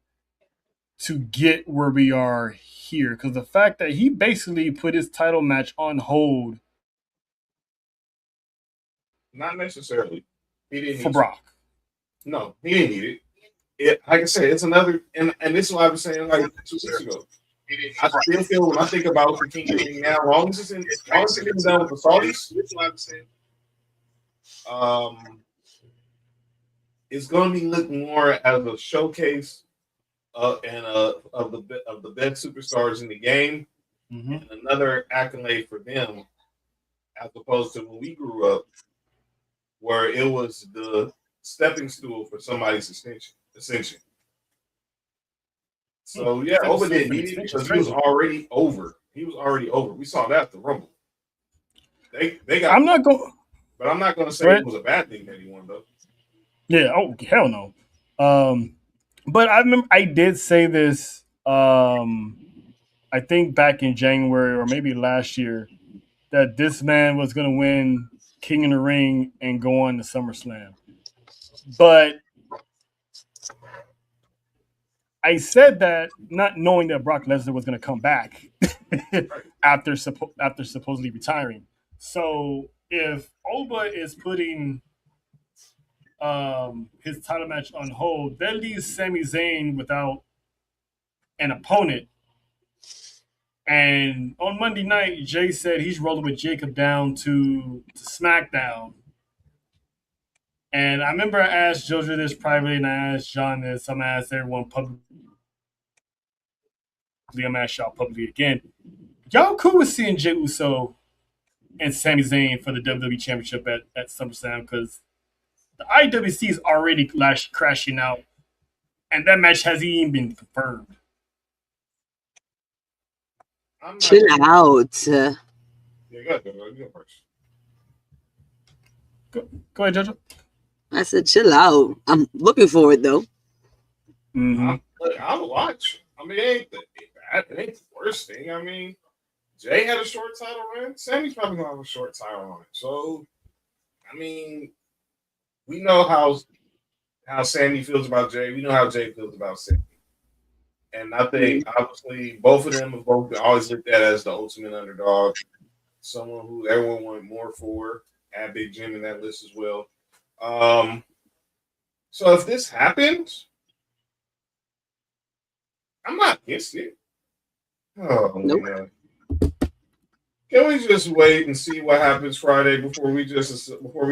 to get where we are here? Because the fact that he basically put his title match on hold Not necessarily. He didn't for need to. Brock. No, he didn't need it. Like I said, it's another, and this is what I was saying like 2 weeks ago. I still feel when I think about the King of the Ring now, long as it's getting done with the Saudis, um, it's going to be looked more as a showcase of the best superstars in the game, Mm-hmm. and another accolade for them, as opposed to when we grew up, where it was the stepping stool for somebody's ascension. So yeah, Stepping Oba stone didn't for an need it extension. because he was Crazy. already over. He was already over. We saw that at the Rumble. They got, I'm not going. but I'm not going to Go say it ahead. was a bad thing that he won though. Yeah. Oh hell no. Um, but I remember I did say this. I think back in January or maybe last year that this man was going to win King of the Ring and go on to SummerSlam. But I said that not knowing that Brock Lesnar was going to come back Right. after supposedly retiring. So if Oba is putting his title match on hold, that leaves Sami Zayn without an opponent. And on Monday night, Jay said he's rolling with Jacob down to SmackDown. And I remember I asked Jojo this privately, and I asked John this. I'm gonna ask everyone publicly. I'm gonna ask y'all publicly again. Y'all cool with seeing Jey Uso and Sami Zayn for the WWE Championship at SummerSlam because the IWC is already crashing out, and that match hasn't even been confirmed. I'm not. Chill out. Yeah, go first. Go ahead, Jojo. I said chill out. I'm looking for it though. Mm-hmm. I'll watch. I mean, it ain't the worst thing. I mean, Jay had a short title run. Sammy's probably gonna have a short title run. So, I mean, we know how Sammy feels about Jay. We know how Jay feels about Sammy. And I think obviously both of them have both been always looked at as the ultimate underdog, someone who everyone wanted more for. Add Big Jim in that list as well. So if this happens, I'm not against it. Oh Nope. man. Can we just wait and see what happens Friday before we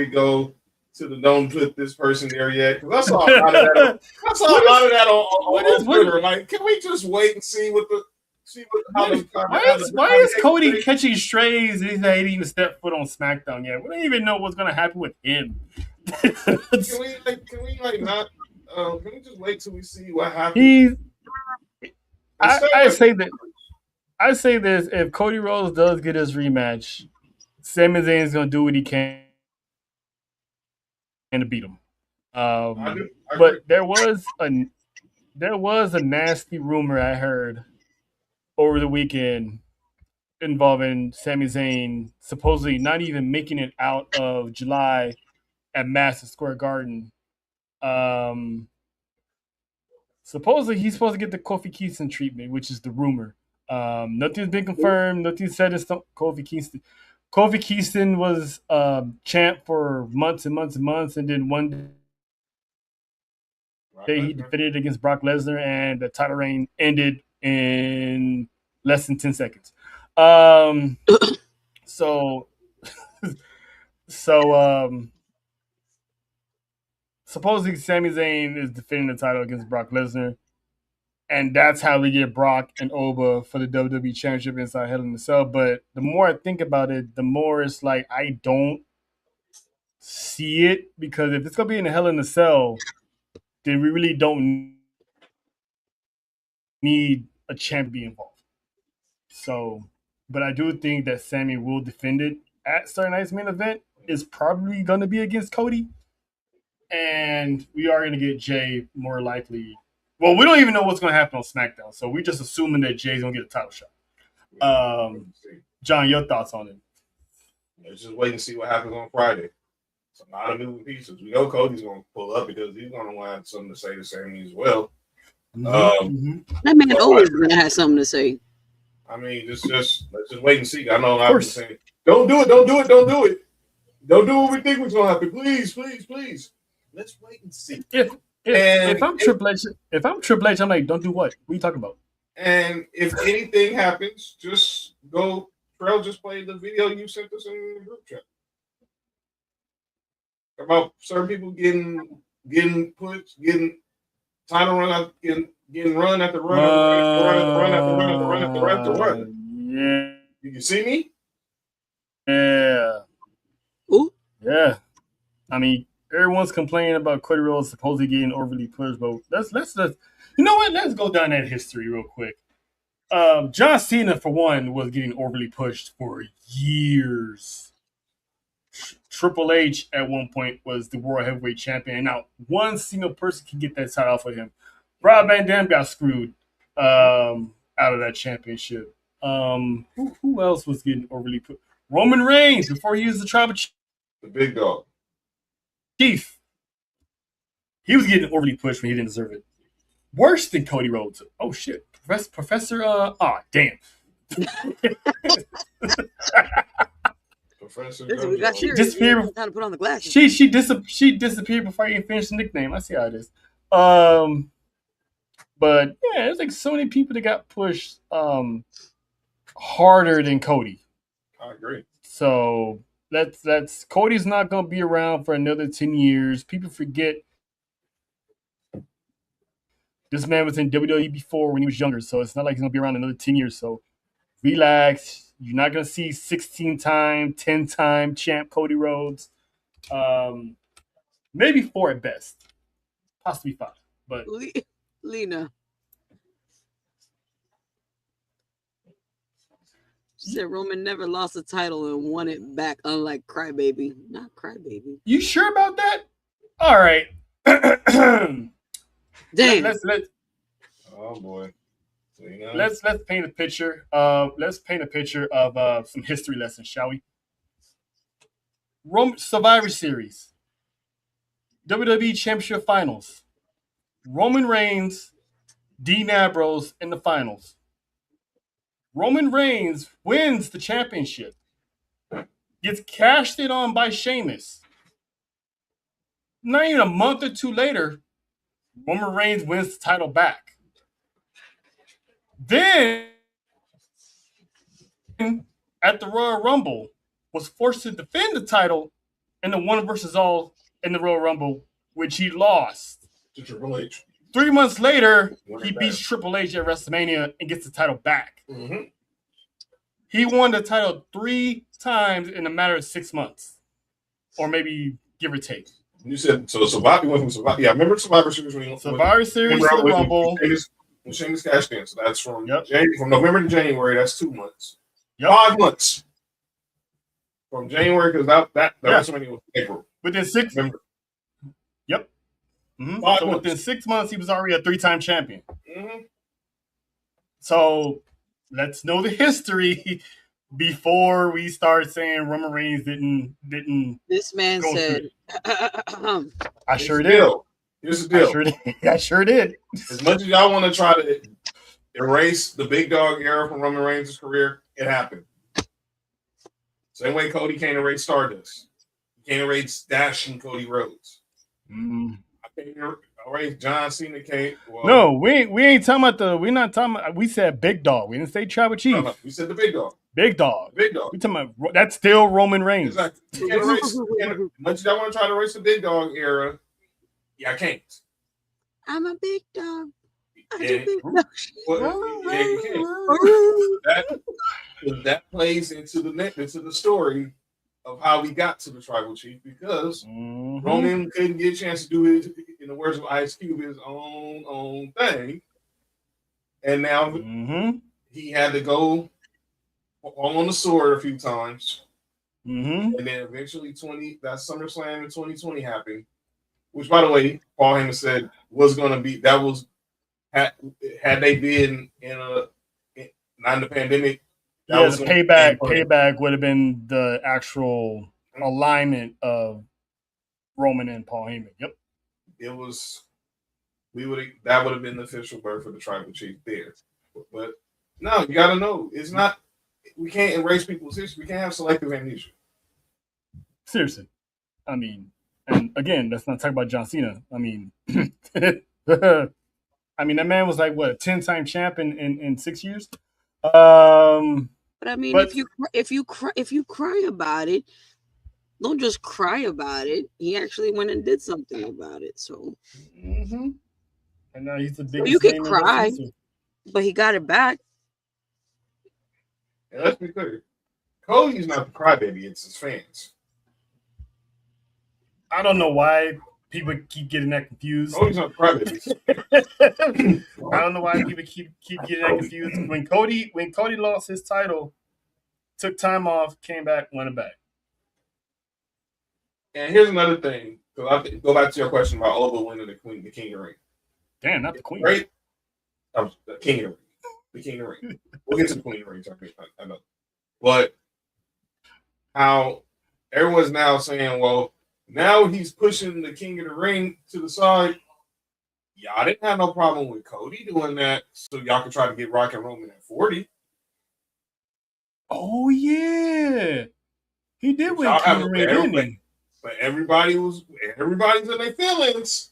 go to the don't put this person there yet? Because I saw a lot of that. I saw a lot of that on Twitter. Like, can we just wait and see Why is Cody catching strays and he ain't even stepped foot on SmackDown yet? We don't even know what's gonna happen with him. Can we just wait till we see what happens? I say this: if Cody Rhodes does get his rematch, Sami Zayn is gonna do what he can to beat him. But there was a nasty rumor I heard over the weekend involving Sami Zayn supposedly not even making it out of July at Madison Square Garden. Supposedly he's supposed to get the Kofi Kingston treatment, which is the rumor. Nothing's been confirmed. Nothing said it's Kofi Kingston. Kofi Kingston was champ for months and months and months, and then one day he defended against Brock Lesnar, and the title reign ended in less than 10 seconds. So supposedly Sami Zayn is defending the title against Brock Lesnar, and that's how we get Brock and Oba for the WWE Championship inside Hell in a Cell. But the more I think about it, the more it's like I don't see it, because if it's gonna be in a Hell in a Cell, then we really don't need a champ to be involved. So, but I do think that Sammy will defend it at Saturday Night's main event. is probably going to be against Cody, and we are going to get Jay more likely. Well, we don't even know what's going to happen on SmackDown, so we're just assuming that Jay's going to get a title shot. John, your thoughts on it? Let's just wait and see what happens on Friday. It's a lot of moving pieces. We know Cody's going to pull up because he's going to want something to say the same as well. That man always going to have something to say. I mean, let's just wait and see. I know I've been saying, don't do it. Don't do what we think was going to happen. Please. Let's wait and see. If I'm Triple H, I'm like, don't do what? What are you talking about? And if anything happens, just go. Trell just played the video you sent us in the group chat about certain people getting pushed, getting title run out, getting run after run after run. Yeah. You see me? Yeah. Ooh. Yeah. I mean, everyone's complaining about Cody Rhodes supposedly getting overly pushed, but let's you know what? Let's go down that history real quick. John Cena, for one, was getting overly pushed for years. Triple H at one point was the World Heavyweight Champion. And now one single person can get that title off of him. Rob Van Dam got screwed out of that championship. Who else was getting overly pushed? Roman Reigns before he was the tribal chief. The big dog. Chief. He was getting overly pushed when he didn't deserve it. Worse than Cody Rhodes. Oh shit. Professor damn. Professor We got She serious. disappeared. Time to put on the glasses. She disappeared before I even finished the nickname. I see how it is. But yeah, there's like so many people that got pushed harder than Cody. I agree. So that's Cody's not gonna be around for another 10 years. People forget this man was in WWE before when he was younger, so it's not like he's gonna be around another 10 years. So relax. You're not gonna see 16-time, 10-time champ Cody Rhodes. Maybe 4 at best, possibly 5. But Lena said Roman never lost a title and won it back, unlike Crybaby. Not Crybaby. You sure about that? All right. Damn. Let's Oh boy. let's paint a picture. Let's paint a picture of some history lessons, shall we? Survivor Series, WWE Championship Finals. Roman Reigns, Dean Ambrose in the finals. Roman Reigns wins the championship, gets cashed in on by Sheamus. Not even a month or 2 later, Roman Reigns wins the title back. Then, at the Royal Rumble, was forced to defend the title in the 1 versus all in the Royal Rumble, which he lost. To Triple H. 3 months later, he beats Triple H at WrestleMania and gets the title back. Mm-hmm. He won the title 3 times in a matter of 6 months, or maybe give or take. You said so. Survivor went from Survivor. Yeah, I remember Survivor Series when Survivor Series to the Rumble. When Sheamus cashed in, so that's from Yep. from November to January. That's 2 months. Yep. 5 months from January because that WrestleMania was April. Within 6. Remember? Yep. Mm-hmm. 5 So months. within 6 months, he was already a 3-time champion. Mm-hmm. So let's know the history before we start saying Roman Reigns didn't. This man go said, I sure did. Here's the deal. I sure did. As much as y'all want to try to erase the big dog era from Roman Reigns' career, it happened. Same way Cody can't erase Stardust. He can't erase Dashing Cody Rhodes. Mm. I can't erase John Cena. No, we ain't talking about we're not talking about, we said big dog. We didn't say tribal chief. No, we said the big dog. Big dog. Big dog. We talking about, that's still Roman Reigns. Exactly. You can't erase, as much as y'all want to try to erase the big dog era, I can't. I'm a big dog. Yeah. I do big dog. Well, yeah, you can't. That plays into the story of how we got to the tribal chief because Roman couldn't get a chance to do it, in the words of Ice Cube, his own thing, and now he had to go on the sword a few times Mm-hmm. And then eventually that SummerSlam in 2020 happened, which by the way, Paul Heyman said was going to be that was had they been in a not in the pandemic, that Yeah, was the going to be payback would have been the actual alignment of Roman and Paul Heyman. Yep. it was that would have been the official birth of the tribal chief there. But no, you got to know it's not. We can't erase people's history. We can't have selective amnesia. Seriously. I mean, and again, let's not talk about John Cena. I mean, I mean that man was like what a 10-time champ in 6 years. But I mean, But if you cry about it, don't just cry about it. He actually went and did something about it. So, mm-hmm. And now he's the so biggest you can name in cry, wrestling history. but he got it back. And let's be clear, Cody's not the crybaby; it's his fans. I don't know why people keep getting that confused. Cody's not the crybaby. I don't know why people keep getting that confused. When Cody lost his title, took time off, came back, won it back. And here's another thing. So I go back to your question about Oba winning the King of the Ring. Damn, not the Queen. Right? The King of the Ring. The King of the Ring. We'll get to the Queen of the Ring. I know. But how everyone's now saying, well, now he's pushing the King of the Ring to the side. Y'all didn't have no problem with Cody doing that, so y'all could try to get Rock and Roman at 40. Oh yeah, he did win King of the Ring, didn't he? But everybody's in their feelings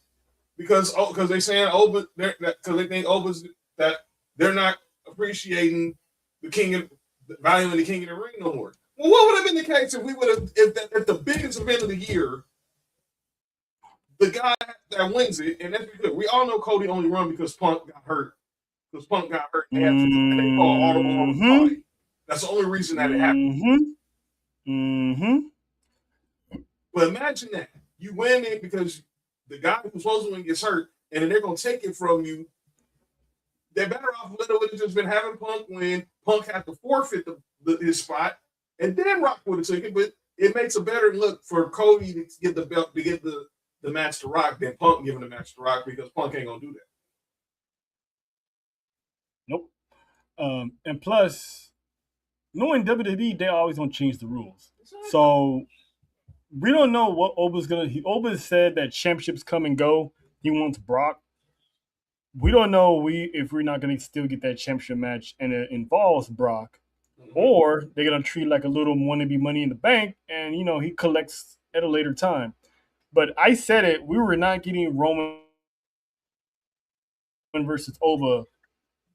because they saying Oba because they think Oba's that they're not appreciating the value of the King of the Ring no more. Well, what would have been the case if we would have if the biggest event of the year, the guy that wins it, and that's good. We all know Cody only won because Punk got hurt. Because Punk got hurt, they had to call audible. That's the only reason that it happened. Mm-hmm. But imagine that you win it because the guy who's supposed to win gets hurt, and then they're gonna take it from you. They're better off literally just been having Punk win. Punk had to forfeit his spot, and then Rock would have taken it. But it makes a better look for Cody to get the belt to get the match to Rock than Punk giving the match to Rock because Punk ain't gonna do that. Nope. And plus, knowing WWE, they always gonna change the rules. So we don't know what Oba's gonna. Oba said that championships come and go. He wants Brock. We don't know if we're not gonna still get that championship match, and it involves Brock, or they're gonna treat it like a little wannabe Money in the Bank, and he collects at a later time. But I said it. We were not getting Roman versus Oba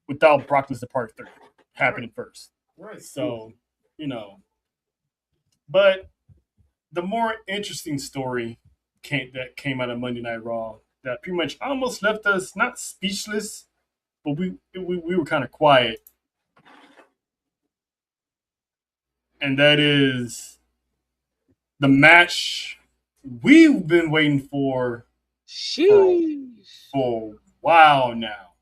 without Brock Lesnar Part 3 happening first. Right. So, but the more interesting story that came out of Monday Night Raw that pretty much almost left us not speechless, but we were kind of quiet. And that is the match we've been waiting for a while now.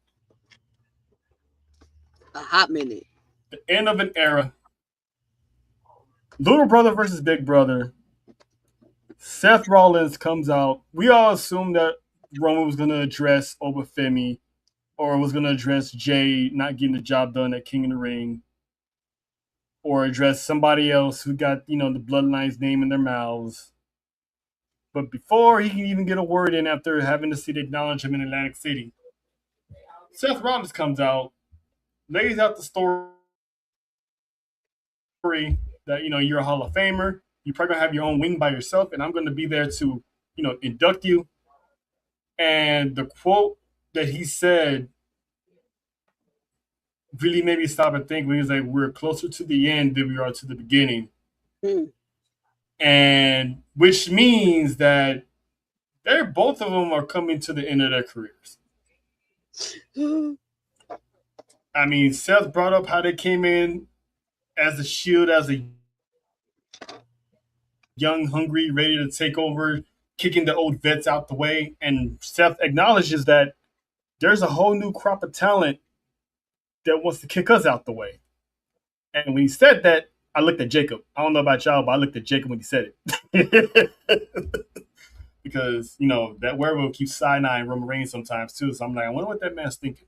A hot minute. The end of an era. Little brother versus big brother. Seth Rollins comes out. We all assumed that Roman was going to address Obafemi or was going to address Jay not getting the job done at King of the Ring or address somebody else who got, the Bloodline's name in their mouths. But before he can even get a word in after having the city acknowledge him in Atlantic City, Seth Rollins comes out, lays out the story that, you're a Hall of Famer. You're probably going to have your own wing by yourself, and I'm going to be there to, induct you. And the quote that he said really made me stop and think when he was like, we're closer to the end than we are to the beginning. And which means that both of them are coming to the end of their careers. I mean, Seth brought up how they came in as the Shield, as a young, hungry, ready to take over, kicking the old vets out the way. And Seth acknowledges that there's a whole new crop of talent that wants to kick us out the way. And when he said that, I looked at Jacob. I don't know about y'all, but I looked at Jacob when he said it. Because, that werewolf keeps side-eyeing Roman Reigns sometimes too. So I'm like, I wonder what that man's thinking.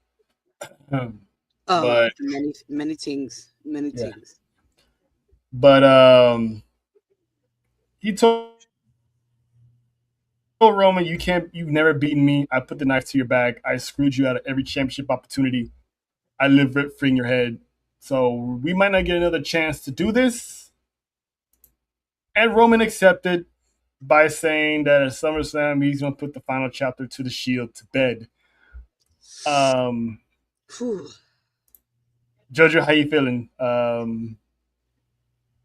But Many things, many yeah. things. But he told Roman, you've never beaten me. I put the knife to your back. I screwed you out of every championship opportunity. I live rent free in your head. So we might not get another chance to do this. And Roman accepted by saying that at SummerSlam he's gonna put the final chapter to the Shield to bed. Whew. Jojo, how you feeling?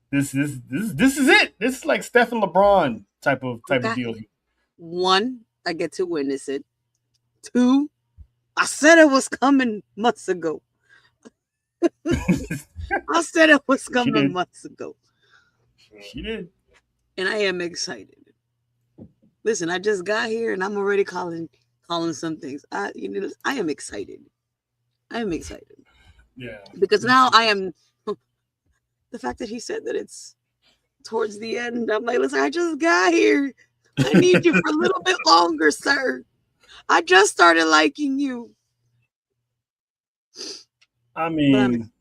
This is it. This is like Steph and LeBron type of deal. One, I get to witness it. Two, I said it was coming months ago. I said it was coming months ago. She did. And I am excited. Listen, I just got here and I'm already calling some things. I am excited. I am excited. Yeah. Because now I am the fact that he said that it's towards the end. I'm like, listen, I just got here. I need you for a little bit longer, sir. I just started liking you. I mean,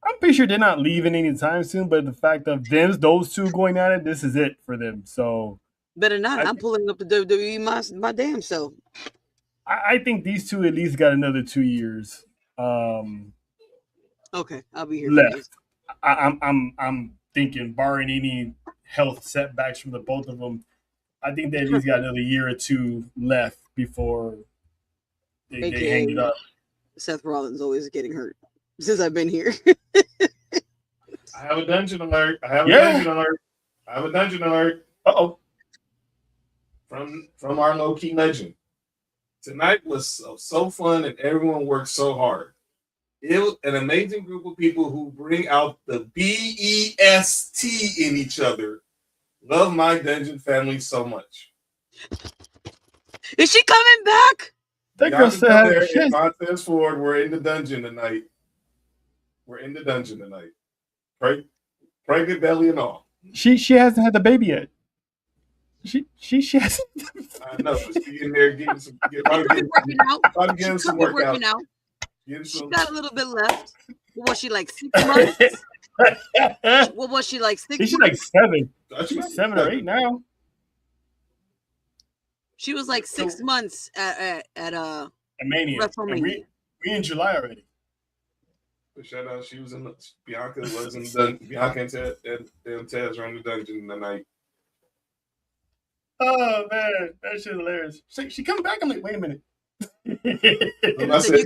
I'm pretty sure they're not leaving anytime soon, but the fact of those two going at it, this is it for them. So better not. I'm pulling up the WWE my damn self. I think these two at least got another 2 years. Okay, I'll be here left. I'm thinking, barring any health setbacks from the both of them, I think they at least got another year or two left before they hang it up. Seth Rollins always getting hurt since I've been here. I have a dungeon alert. I have a dungeon alert. Uh-oh. From our low-key legend. Tonight was so fun and everyone worked so hard. It was an amazing group of people who bring out the BEST in each other. Love my dungeon family so much. Is she coming back? That girl said, "Shit." Fast forward, we're in the dungeon tonight. Pregnant belly and all. She hasn't had the baby yet. She hasn't. I know, but she in there getting some workout. She got a little bit left. What was she like 6 months? What was she like 6 months? She's like 7. She's 7 or 8 now. She was like 6 months at Mania. WrestleMania. We in July already. But shout out, she was in Bianca wasn't done. Bianca and Taz were in the dungeon tonight. Oh man, that shit's hilarious. She comes back. I'm like, wait a minute. I said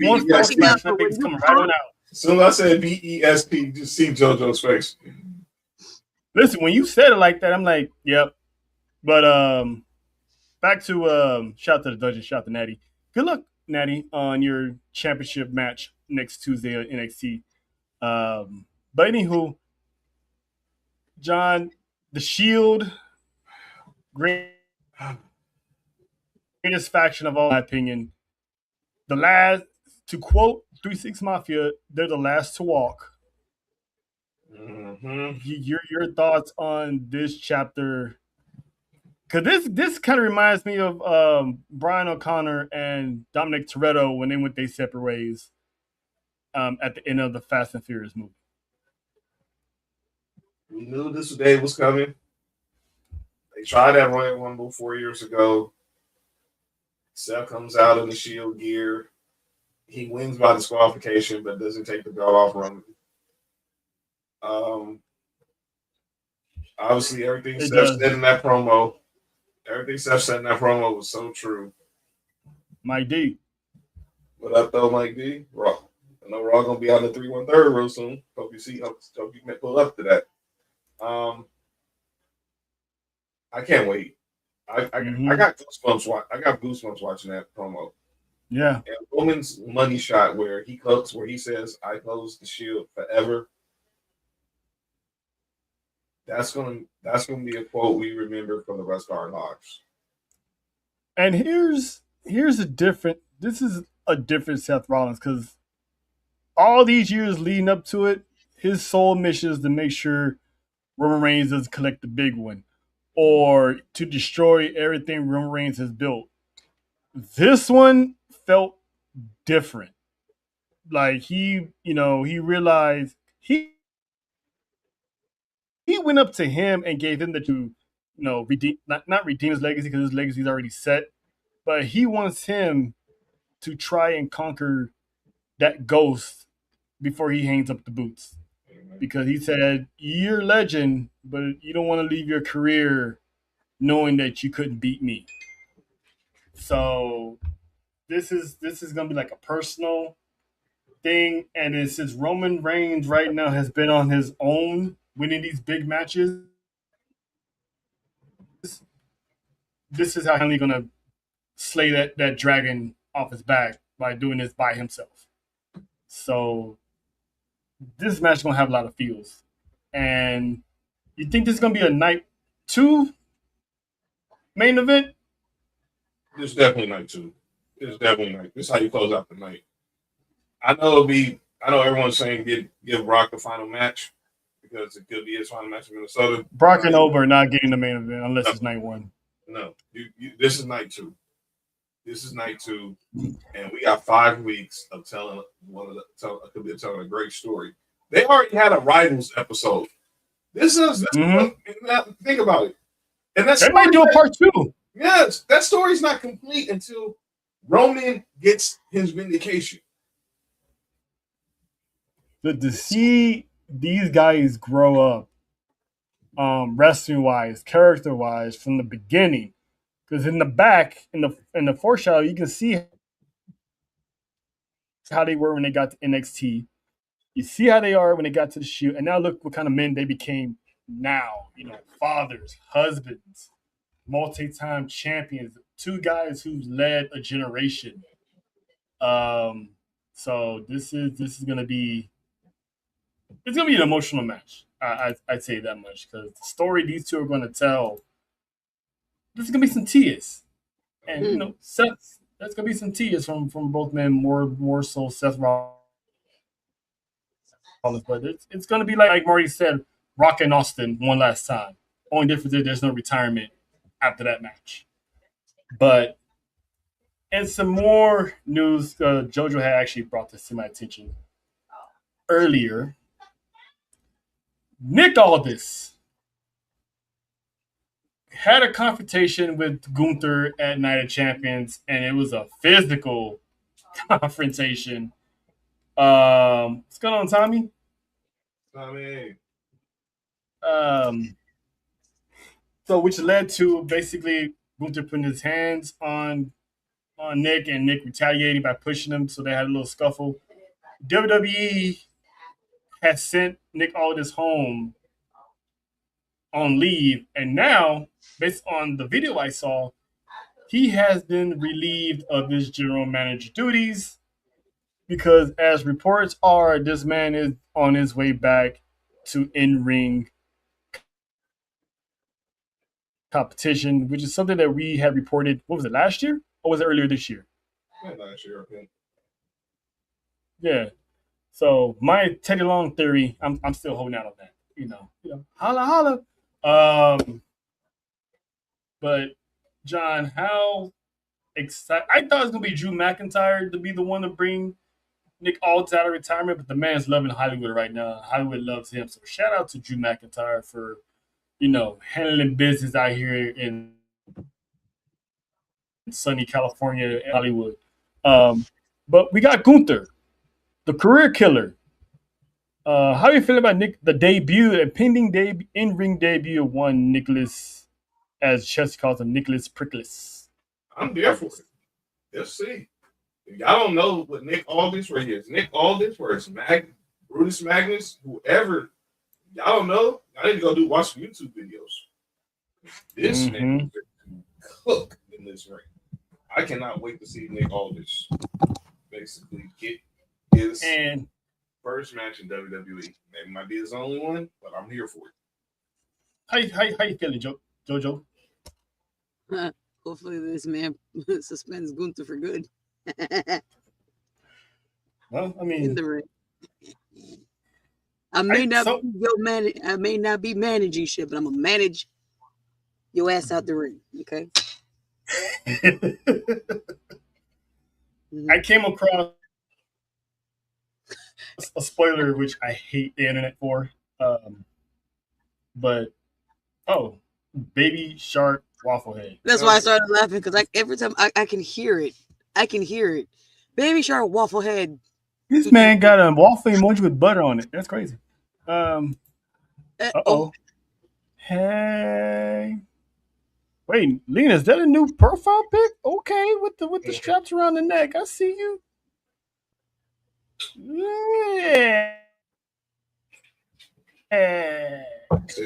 Soon as I said BEST, you just see JoJo's face. Listen, when you said it like that, I'm like, yep. But back to shout to the dungeon, shout to Natty. Good luck, Natty, on your championship match next Tuesday on NXT. But anywho, John, the Shield, greatest faction of all, in my opinion. The last, to quote 3-6 Mafia, they're the last to walk. Mm-hmm. Your thoughts on this chapter? Because this kind of reminds me of Brian O'Connor and Dominic Toretto when they went their separate ways at the end of the Fast and Furious movie. We knew this day was coming. They tried that Royal Rumble 4 years ago. Seth comes out in the Shield gear. He wins by disqualification, but doesn't take the belt off Roman. Obviously, everything Seth said in that promo was so true. Mike D. What up, though, Mike D? Raw. I know Raw gonna be on the 3-1-3 real soon. Hope you can pull up to that. I can't wait. I got goosebumps. I got goosebumps watching that promo. Yeah. And Roman's money shot where he says, "I close the Shield forever." That's gonna be a quote we remember from the rest of our lives. And here's a different. This is a different Seth Rollins because all these years leading up to it, his sole mission is to make sure Roman Reigns doesn't collect the big one or to destroy everything Roman Reigns has built. This one felt different. Like he realized he went up to him and gave him the to, redeem not redeem his legacy because his legacy is already set, but he wants him to try and conquer that ghost before he hangs up the boots. Because he said, "You're a legend, but you don't want to leave your career knowing that you couldn't beat me." So this is gonna be like a personal thing, and then since Roman Reigns right now has been on his own winning these big matches, this is how he's gonna slay that dragon off his back by doing this by himself. So this match is gonna have a lot of feels. And you think this is gonna be a night two main event? This is definitely night two. This is definitely night. This is how you close out the night. I know it'll be. I know everyone's saying give Brock the final match because it could be his final match in Minnesota. Brock and Over not getting the main event unless it's night one. No, this is night two. This is night two, and we got 5 weeks of telling telling a great story. They already had a Rivals episode. This is think about it, and they might do a part two. Yes, that story's not complete until Roman gets his vindication. But to see these guys grow up, wrestling wise, character wise, from the beginning, because in the back, in the foreshadow, you can see how they were when they got to NXT. You see how they are when they got to the shoot, and now look what kind of men they became now. Fathers, husbands, multi-time champions, two guys who led a generation. So this is gonna be an emotional match. I'd say that much because the story these two are going to tell. There's gonna be some tears, and Seth. There's gonna be some tears from both men. More so Seth Rollins, but it's gonna be like Marty said, Rock and Austin one last time. Only difference is there's no retirement after that match. But and some more news. JoJo had actually brought this to my attention earlier. Nick Aldis had a confrontation with Gunther at Night of Champions, and it was a physical confrontation. What's going on, Tommy? So which led to basically Gunther putting his hands on Nick and Nick retaliating by pushing him, so they had a little scuffle. WWE has sent Nick Aldis home on leave, and now, based on the video I saw, he has been relieved of his general manager duties because, as reports are, this man is on his way back to in-ring competition, which is something that we had reported. What was it, last year, or was it earlier this year? Last year, okay. Yeah. So my Teddy Long theory, I'm still holding out on that. Holla holla. But John, how excited! I thought it was gonna be Drew McIntyre to be the one to bring Nick Aldis out of retirement, but the man's loving Hollywood right now. Hollywood loves him. So shout out to Drew McIntyre for handling business out here in sunny California and Hollywood. But we got Gunther, the career killer. How you feeling about Nick? The pending in-ring debut of one Nicholas, as Chess calls him, Nicholas Prickles. I'm there for it. Let's see. If y'all don't know what Nick Aldis, where he is, Nick Aldis, where it's Brutus Magnus, whoever. Y'all don't know. I need to go watch some YouTube videos. This man cook in this ring. I cannot wait to see Nick Aldis basically get his first match in WWE. It might be his only one, but I'm here for it. How you feeling, JoJo? Hopefully this man suspends Gunther for good. Well, I mean, I may not So- be I may not be managing shit, but I'm gonna manage your ass out the ring. Okay. I came across a spoiler which I hate the internet for. But baby shark waffle head. That's why I started laughing because every time I can hear it. I can hear it. Baby shark waffle head. This man got a waffle emoji with butter on it. That's crazy. Oh, Hey. Wait, Lena, is that a new profile pic? Okay, with the straps around the neck. I see you. Yeah.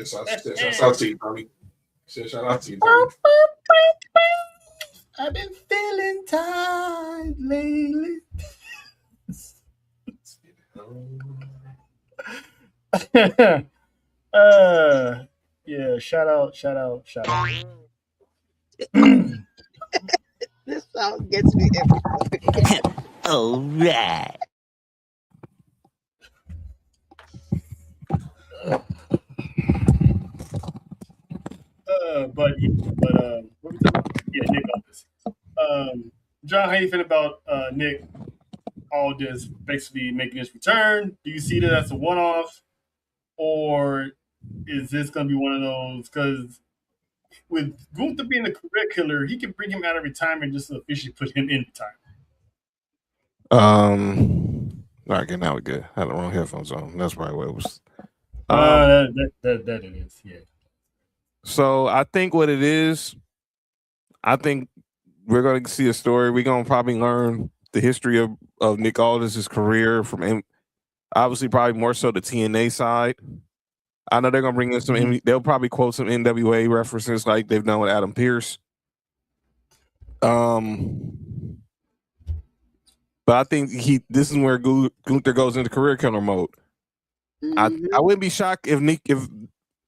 Shout out to you, Tommy. Shout out to you, Tommy. I've been feeling tired lately. Yeah, shout out. this song gets me every time. All right. But what we talking about? Yeah, Nick Aldis. John, how you feel about Nick Aldis basically making his return? Do you see that as a one-off, or is this going to be one of those? Because with Gunther being a career killer, he can bring him out of retirement just to officially put him in retirement. All right, okay, now we're good. I had the wrong headphones on. That's probably what it was. That it is, yeah. So I think what it is, I think we're going to see a story. We're going to probably learn the history of Nick Aldis' career from obviously probably more so the TNA side. I know they're going to bring in some, they'll probably quote some NWA references like they've done with Adam Pearce. But I think this is where Gunther goes into career killer mode. Mhm. I wouldn't be shocked if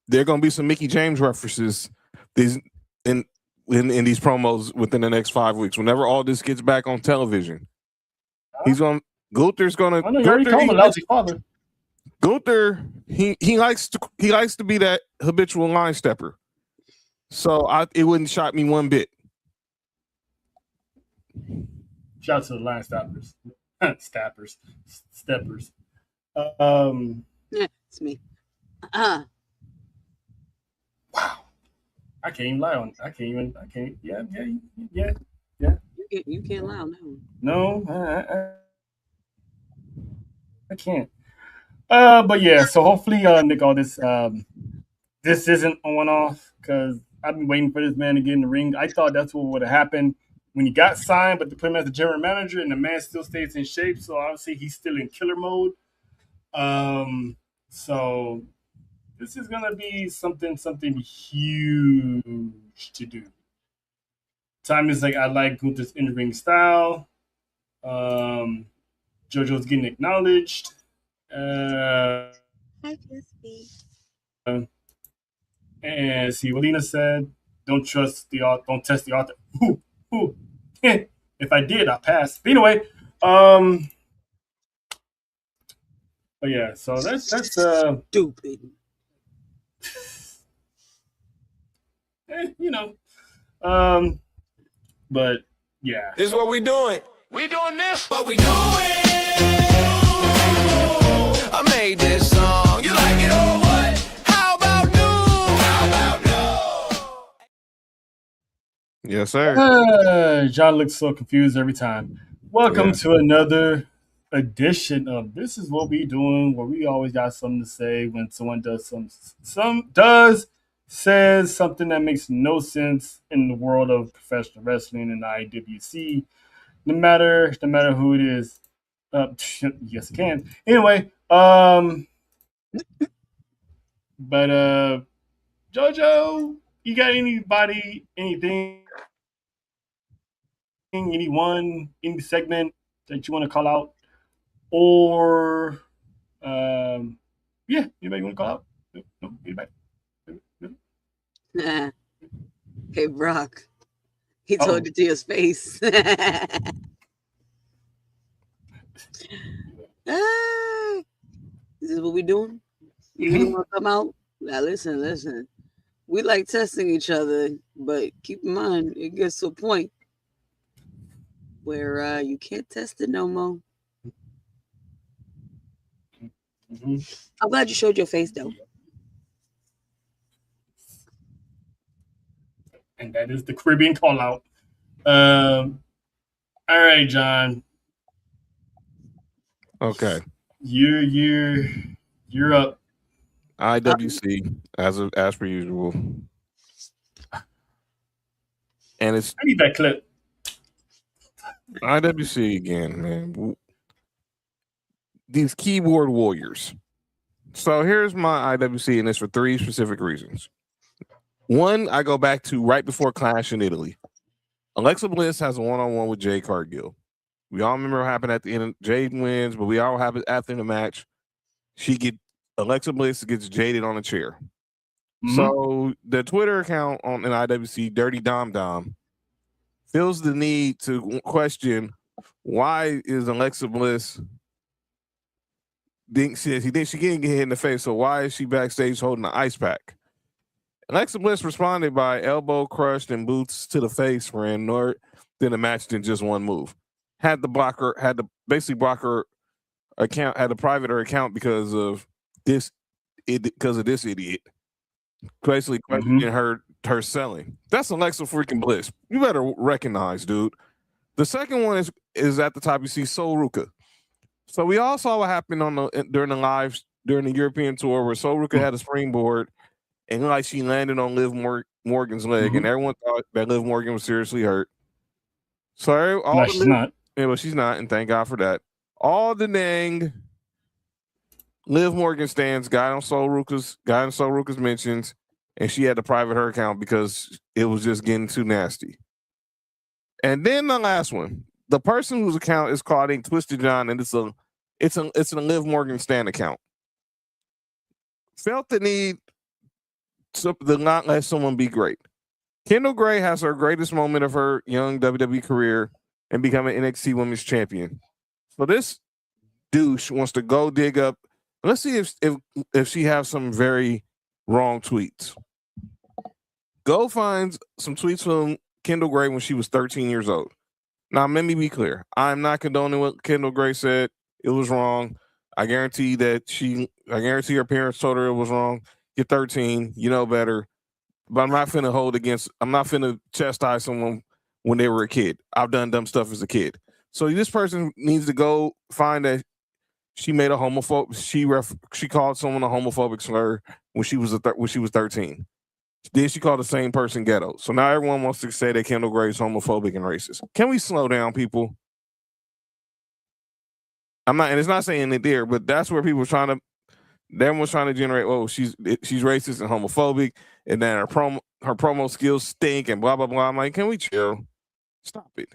there are going to be some Mickey James references in these promos within the next 5 weeks. Whenever all this gets back on television, Gunther's going to. I know you already called him a lousy father. Gunther, he likes to be that habitual line stepper. So it wouldn't shock me one bit. Shout out to the line steppers. Yeah, it's me. Wow. I can't even lie on. Yeah. You can't lie on that one. No, I can't. But yeah. So hopefully, Nick, all this isn't a one-off because I've been waiting for this man to get in the ring. I thought that's what would have happened when he got signed, but they put him as the general manager, and the man still stays in shape. So obviously, he's still in killer mode. So this is gonna be something huge to do. Time is like I like Gunther's in-ring style. JoJo's getting acknowledged. And see what Lena said. Don't test the author. Ooh. If I did, I'll pass. But anyway, but yeah, so that's stupid. But yeah. This is what we doing. We doing this. What we doing? I made this song. You like it or what? How about no? Yes, sir. John looks so confused every time. Welcome to another edition of This Is What We Doing, where we always got something to say when someone does says something that makes no sense in the world of professional wrestling and IWC. No matter who it is. Yes, it can. Anyway, but JoJo, you got anything, anyone, any segment that you want to call out, or anybody want to call out? No, anybody. Hey, Brock. He told it to his face. This is what we doing? You want to come out? Now listen. We like testing each other, but keep in mind it gets to a point where you can't test it no more. I'm glad you showed your face though. And that is the Caribbean call out. All right, John. Okay. You're up. IWC as per usual. And it's I need that clip. IWC again, man. These keyboard warriors. So here's my IWC, and it's for 3 specific reasons. One, I go back to right before Clash in Italy. Alexa Bliss has a one-on-one with Jade Cargill. We all remember what happened at the end. Jade wins, but we all have it after the match. Alexa Bliss gets jaded on a chair. Mm-hmm. So the Twitter account on an IWC, Dirty Dom Dom, feels the need to question why is Alexa Bliss she thinks she can't get hit in the face, so why is she backstage holding an ice pack? Alexa Bliss responded by elbow crushed and boots to the face for Nord. Then the match did just one move. Had to basically block her account, had to private her account because of this idiot. Basically questioning her selling. That's Alexa freaking Bliss. You better recognize, dude. The second one is at the top. You see Sol Ruka. So we all saw what happened during the European tour where Sol Ruka had a springboard and like she landed on Liv Morgan's leg, and everyone thought that Liv Morgan was seriously hurt. So she's not. Yeah, well, she's not, and thank God for that. All the dang Liv Morgan stands got on Sol Ruka's mentions, and she had to private her account because it was just getting too nasty. And then the last one, the person whose account is called Twisted John, and it's a Liv Morgan stand account. Felt the need to not let someone be great. Kendall Gray has her greatest moment of her young WWE career and become an NXT Women's Champion. So this douche wants to go dig up. Let's see if she has some very wrong tweets. Go find some tweets from Kendall Gray when she was 13 years old. Now, let me be clear. I'm not condoning what Kendall Gray said. It was wrong. I guarantee her parents told her it was wrong. You're 13, you know better. But I'm not finna chastise someone when they were a kid. I've done dumb stuff as a kid. So this person needs to go find that she made a homophobe. She called someone a homophobic slur when she was 13. Then she called the same person ghetto. So now everyone wants to say that Kendall Gray is homophobic and racist. Can we slow down, people? I'm not, and it's not saying it there, but that's where everyone's trying to generate. Oh, she's racist and homophobic, and then her promo skills stink and blah blah blah. I'm like, can we chill? Stop it.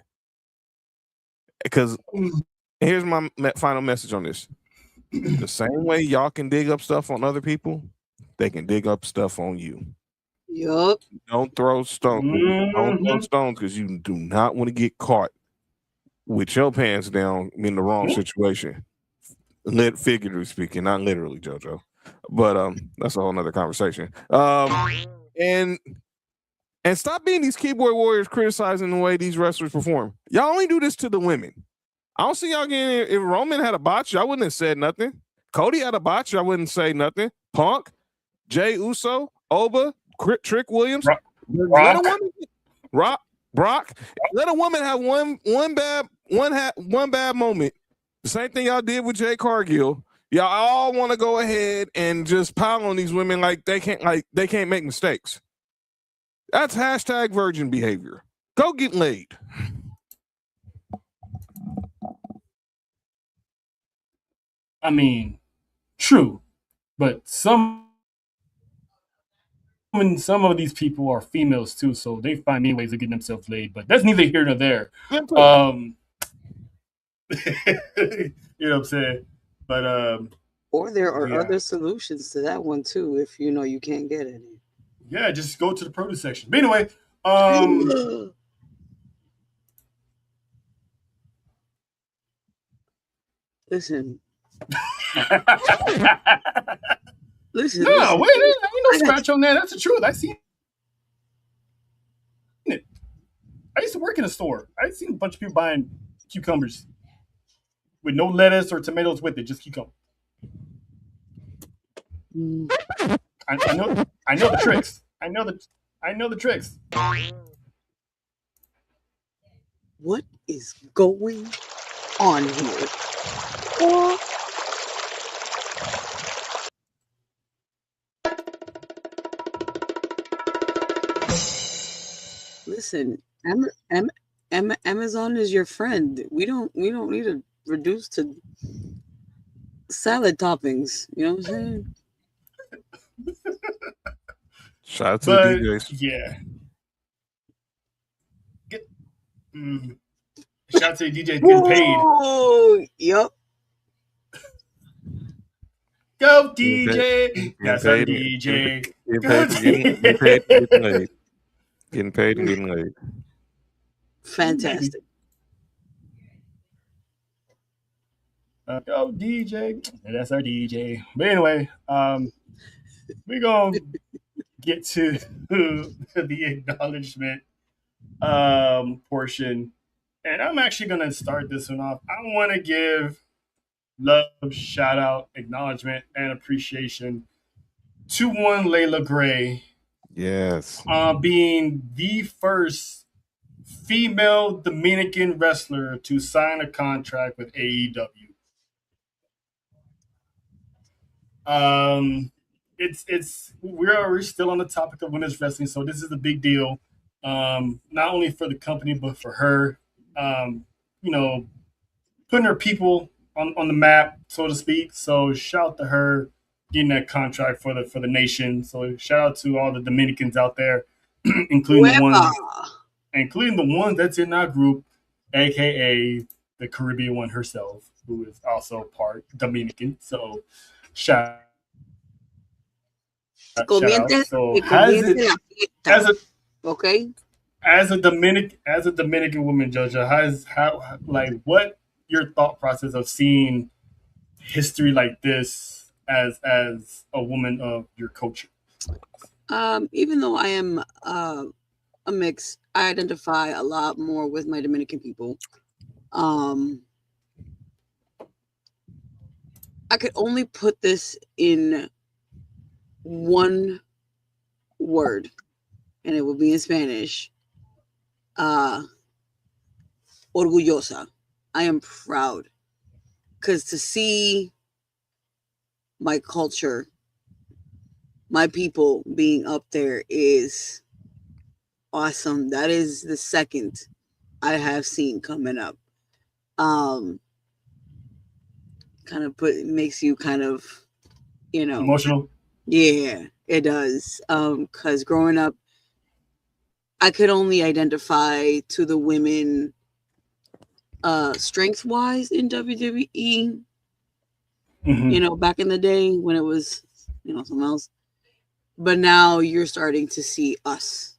Because here's my final message on this: the same way y'all can dig up stuff on other people, they can dig up stuff on you. Yup. Don't throw stones. Don't throw stones because you do not want to get caught with your pants down in the wrong situation. Figuratively speaking, not literally, JoJo. But that's a whole nother conversation. And stop being these keyboard warriors criticizing the way these wrestlers perform. Y'all only do this to the women. I don't see y'all getting it. If Roman had a botch, I wouldn't have said nothing. Cody had a botch, I wouldn't say nothing. Punk, Jay Uso, Oba, Trick Williams. Brock. Let a woman have one bad moment. The same thing y'all did with Jay Cargill. Y'all all want to go ahead and just pile on these women like they can't make mistakes. That's hashtag virgin behavior. Go get laid. I mean, true, but some of these people are females too, so they find many ways of getting themselves laid. But that's neither here nor there. You know what I'm saying? But or there are other solutions to that one too, if you know you can't get any. Yeah, just go to the produce section. But anyway, listen. Listen, No, listen. wait, ain't no I got scratch on that. That's the truth. I seen it. I used to work in a store. I seen a bunch of people buying cucumbers with no lettuce or tomatoes with it, just cucumber. Mm, I know the tricks. I know the tricks. what is going on here? Oh, listen, Amazon is your friend. We don't need to reduce to salad toppings. You know what I'm saying? Shout out to the But DJs. yeah. Get, shout out to the DJs getting paid. Oh, yep. Go Getting DJ. paid, That's our getting DJ. getting Go paid, getting paid, and getting DJ. laid. Getting paid and getting laid. Fantastic. Go DJ. That's our DJ. But anyway, we're gonna get to the acknowledgement portion. And I'm actually gonna start this one off. I want to give love, shout out, acknowledgement, and appreciation to one Layla Gray Yes. being the first female Dominican wrestler to sign a contract with AEW. We're still on the topic of women's wrestling, so this is a big deal. Not only for the company but for her. You know, putting her people on the map, so to speak. So shout out to her getting that contract for the nation. So shout out to all the Dominicans out there, including Hueva. the ones that's in our group, aka the Caribbean one herself, who is also part Dominican. So shout Te out. So comiente la as fiesta. a Okay? as a Dominican woman, Jojo, how like what your thought process of seeing history like this as a woman of your culture? Even though I am a mix, I identify a lot more with my Dominican people. I could only put this in one word, and it will be in Spanish. Orgullosa. I am proud. Because to see my culture, my people being up there is awesome. That is the second I have seen coming up. Kind of makes you kind of, Emotional. Yeah, it does. Because growing up, I could only identify to the women strength wise in WWE, back in the day when it was, something else. But now you're starting to see us,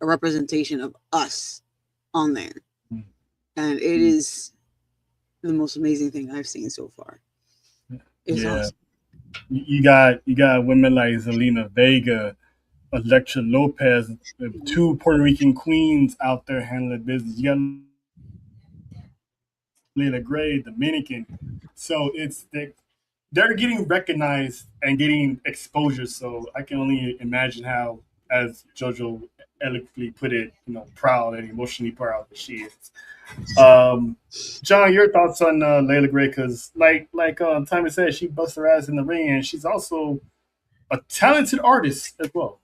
a representation of us on there. And it is the most amazing thing I've seen so far. It's awesome. You got women like Zelina Vega, Electra Lopez, two Puerto Rican queens out there handling business. You got Layla Gray, Dominican. So they're getting recognized and getting exposure. So I can only imagine how, as JoJo eloquently put it, proud and emotionally proud that she is. John, your thoughts on Layla Gray? Because like Tommy said, she busts her ass in the ring, and she's also a talented artist as well.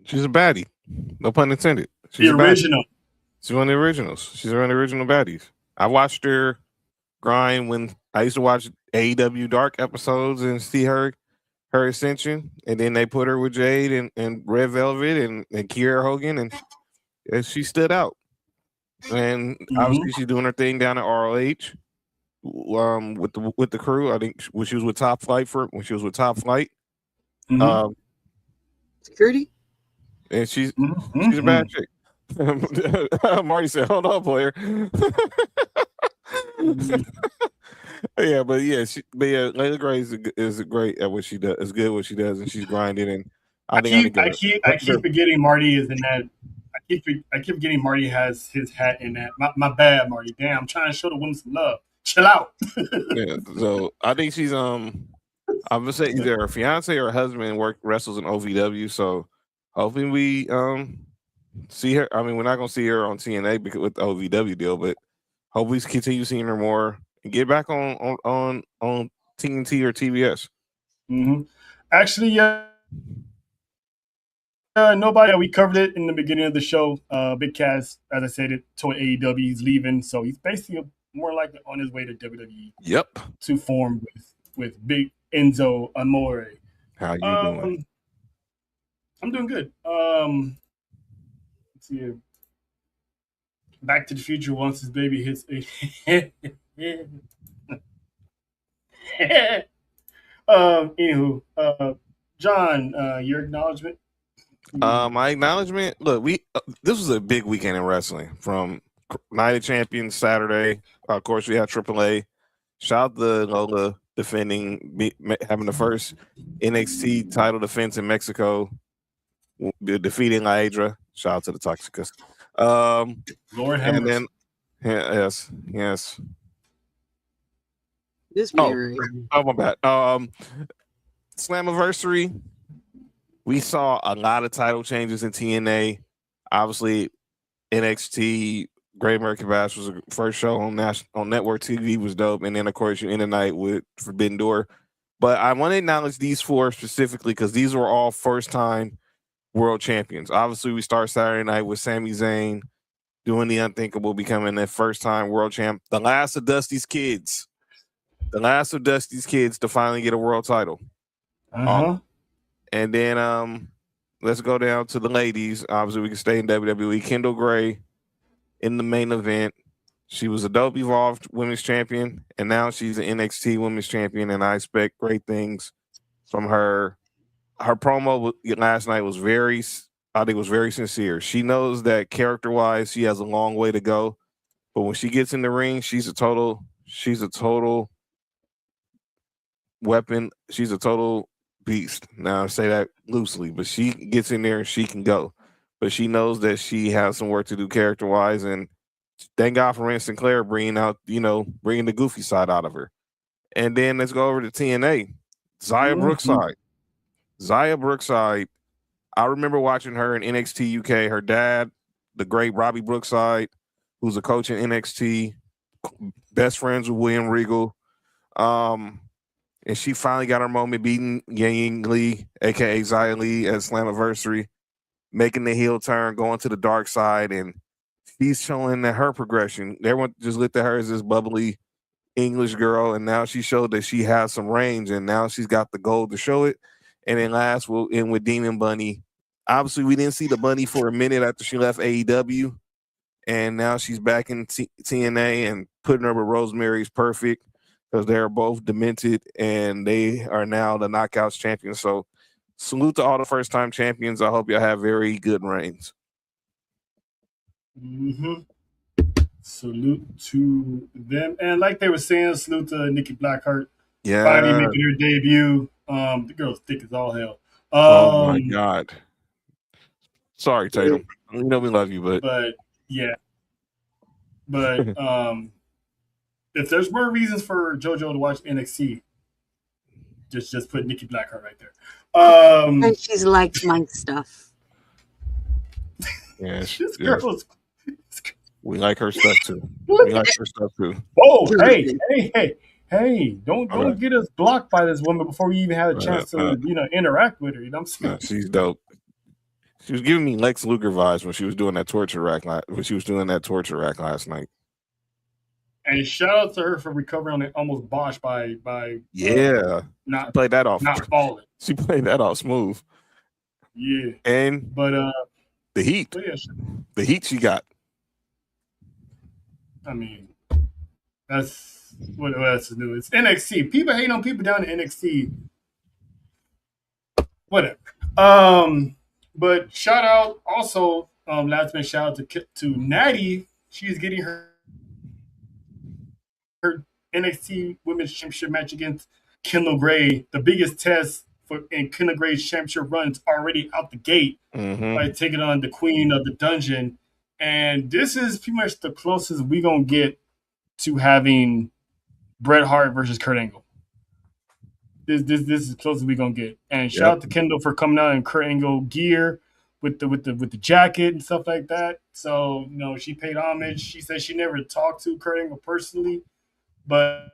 She's a baddie. No pun intended. She's The original. She's one of the originals. She's one of the original baddies. I watched her grind when I used to watch AEW Dark episodes and see her ascension, and then they put her with Jade and Red Velvet and Kiera Hogan, and she stood out. And obviously she's doing her thing down at ROH with the crew. I think when she was with Top Flight Security. And she's a bad chick. Marty said, "Hold on, player." Yeah, Layla Gray is great at what she does. Is good at what she does, and she's grinding. And I think I keep forgetting Marty is in that. I keep forgetting Marty has his hat in that. My bad, Marty. Damn, I'm trying to show the women some love. Chill out. yeah. So I think she's I'm gonna say either her fiance or her husband wrestles in OVW. So hopefully we see her. I mean, we're not gonna see her on TNA because with the OVW deal, but hopefully we continue seeing her more and get back on TNT or TBS. hmm Actually, yeah. Nobody. We covered it in the beginning of the show. Big Cass, as I said, it told AEW he's leaving, so he's basically more likely on his way to WWE Yep. to form with Big Enzo Amore. How you doing? I'm doing good. Let's see. Back to the Future once his baby hits. Anywho, John, your acknowledgement. My acknowledgement. Look, this was a big weekend in wrestling. From Night of Champions Saturday. Of course, we had AAA. Shout out to Lola having the first NXT title defense in Mexico, defeating Laedra. Shout out to the Toxicus. Lord have And mercy. then yes. This Oh, Mary. oh my bad. Slammiversary. We saw a lot of title changes in TNA. Obviously, NXT Great American Bash was the first show on network TV, was dope, and then of course you end the night with Forbidden Door. But I want to acknowledge these four specifically because these were all first time world champions. Obviously, we start Saturday night with Sami Zayn doing the unthinkable, becoming the first time world champ, the last of Dusty's kids to finally get a world title. And then let's go down to the ladies. Obviously, we can stay in WWE. Kendall Gray in the main event. She was a Dope Evolved Women's Champion, and now she's an NXT Women's Champion, and I expect great things from her. Her promo last night was very sincere. She knows that character-wise, she has a long way to go, but when she gets in the ring, she's a total weapon. She's a total beast. Now I say that loosely, but she gets in there and she can go. But she knows that she has some work to do character wise, and thank God for Rand Sinclair bringing the goofy side out of her. And then let's go over to TNA. Zaya Brookside. I remember watching her in NXT UK. Her dad, the great Robbie Brookside, who's a coach in NXT, best friends with William Regal. And she finally got her moment beating Yang Lee, aka Xia Li, at Slammiversary, making the heel turn, going to the dark side, and she's showing that her progression. Everyone just looked at her as this bubbly English girl, and now she showed that she has some range, and now she's got the gold to show it. And then last, we'll end with Demon Bunny. Obviously, we didn't see the Bunny for a minute after she left AEW, and now she's back in TNA, and putting her with Rosemary's perfect because they're both demented, and they are now the Knockouts champions. So salute to all the first-time champions. I hope y'all have very good reigns. Salute to them. And like they were saying, salute to Nikki Blackheart. Yeah. Finally making her debut. The girl's thick as all hell. Oh, my God. Sorry, Tatum. We know we love you, but yeah. But if there's more reasons for JoJo to watch NXT, just put Nikki Blackheart right there. And she's liked my stuff. Yeah, this girl's. We like her stuff too. Oh, hey! Don't get us blocked by this woman before we even have a chance to interact with her. You know what I'm saying? She's dope. She was giving me Lex Luger vibes when she was doing that torture rack last night. And shout out to her for recovering on it almost botched by not played that off. Not falling. She played that off smooth. Yeah. But the heat. The heat she got. I mean, that's what else is new. It's NXT. People hate on people down in NXT. Whatever. But shout out also, last minute shout out to Natty. She's getting her NXT Women's Championship match against Kendall Gray, the biggest test in Kendall Gray's championship runs already out the gate by taking on the Queen of the Dungeon. And this is pretty much the closest we're going to get to having Bret Hart versus Kurt Angle. This is as close as we're going to get. And shout out to Kendall for coming out in Kurt Angle gear with the jacket and stuff like that. So, she paid homage. She said she never talked to Kurt Angle personally, but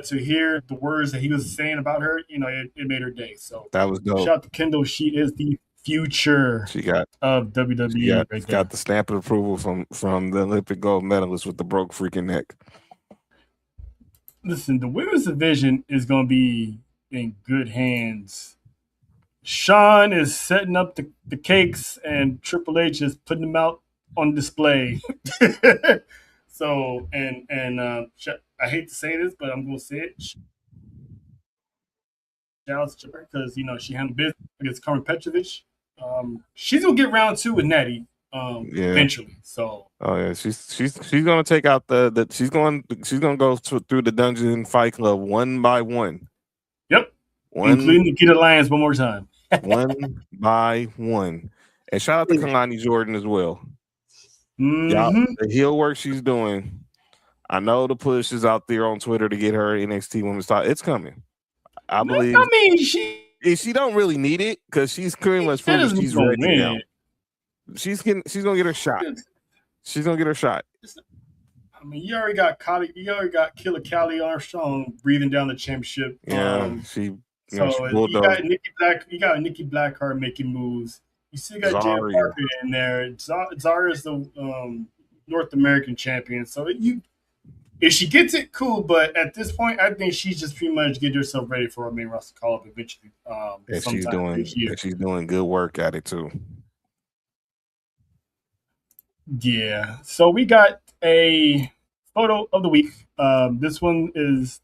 to hear the words that he was saying about her, it made her day. So that was dope. Shout out to Kendall. She is the future of WWE. Got the stamp of approval from the Olympic gold medalist with the broke freaking neck. Listen, the women's division is going to be in good hands. Sean is setting up the cakes, and Triple H is putting them out on display. So, and I hate to say this, but I'm going to say it. Shout out to her because she handled business against Carmen Petrovich. She's gonna get round 2 with Natty eventually. So she's gonna take out she's gonna go through the Dungeon Fight Club one by one. Yep, including Nikita Lyons one more time. One by one, and shout out to Kalani Jordan as well. The heel work she's doing. I know the push is out there on Twitter to get her NXT Women's title. It's coming. I believe. I mean, she don't really need it because she's pretty much proven she's ready now. She's gonna get her shot. She's gonna get her shot. I mean, you already got Killer Callie Armstrong breathing down the championship. Yeah, you got Nikki Blackheart making moves. You still got Jan Parker in there. Zara is the North American champion. So if she gets it, cool. But at this point, I think she's just pretty much getting herself ready for a main roster call up eventually. She's doing good work at it too. Yeah. So we got a photo of the week. This one is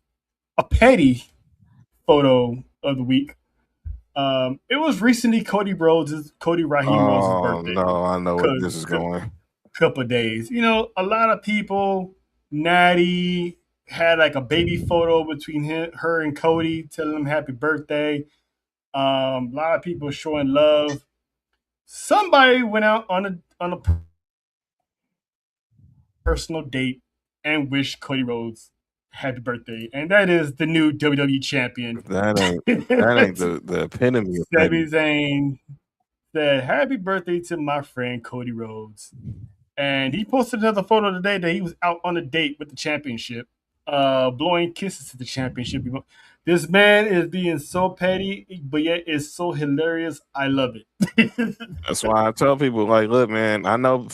a petty photo of the week. It was recently Cody Raheem Rhodes' birthday. No, I know where this is going. Couple of days. A lot of people. Natty had like a baby photo between her and Cody, telling him happy birthday. A lot of people showing love. Somebody went out on a personal date and wished Cody Rhodes happy birthday, and that is the new WWE champion. That ain't the epitome of Sami Zayn said, "Happy birthday to my friend Cody Rhodes." And he posted another photo today that he was out on a date with the championship, blowing kisses to the championship. This man is being so petty, but yet it's so hilarious. I love it. That's why I tell people, like, look, man, I know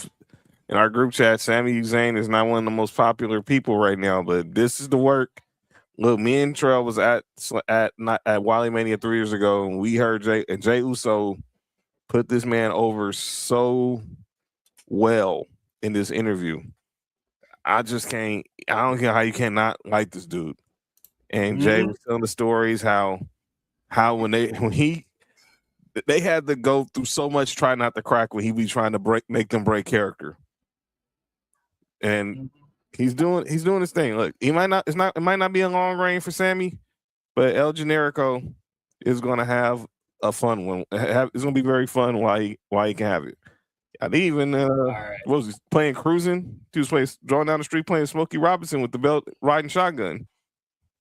in our group chat, Sami Zayn is not one of the most popular people right now, but this is the work. Look, me and Trell was at Wally Mania 3 years ago, and we heard Jay Uso put this man over so well in this interview. I just can't. I don't care how you cannot like this dude. And Jay was telling the stories how when he had to go through so much try not to crack when he be trying to make them break character. And he's doing his thing. Look, it might not be a long reign for Sammy, but El Generico is going to have a fun one. It's going to be very fun while he can have it. I didn't even what was he playing cruising? He was drawing down the street playing Smokey Robinson with the belt, riding shotgun.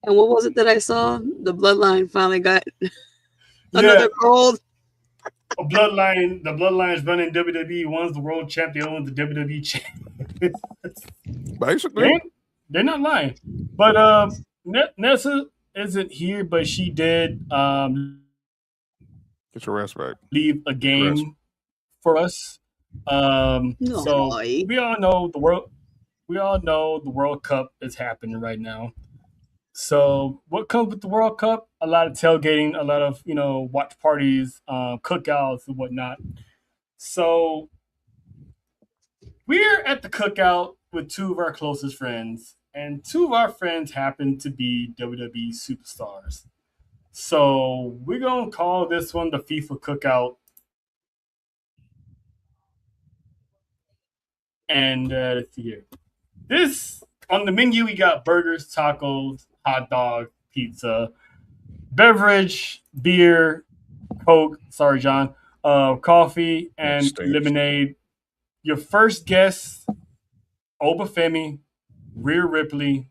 And what was it that I saw? The Bloodline finally got another gold. The Bloodline is running WWE. One's the world champ, the other one's the WWE champ. Basically, they're not lying. But Nessa isn't here, but she did get your rest back. Leave a game for us. So we all know the World Cup is happening right now. So what comes with the World Cup? A lot of tailgating, a lot of watch parties, cookouts and whatnot. So we're at the cookout with two of our closest friends, and two of our friends happen to be WWE superstars. So we're gonna call this one the FIFA cookout. And let's see here. This On the menu, we got burgers, tacos, hot dog, pizza, beverage, beer, Coke. Sorry, John. Coffee That and stinks. lemonade. Your first guest, Obafemi, Rhea Ripley,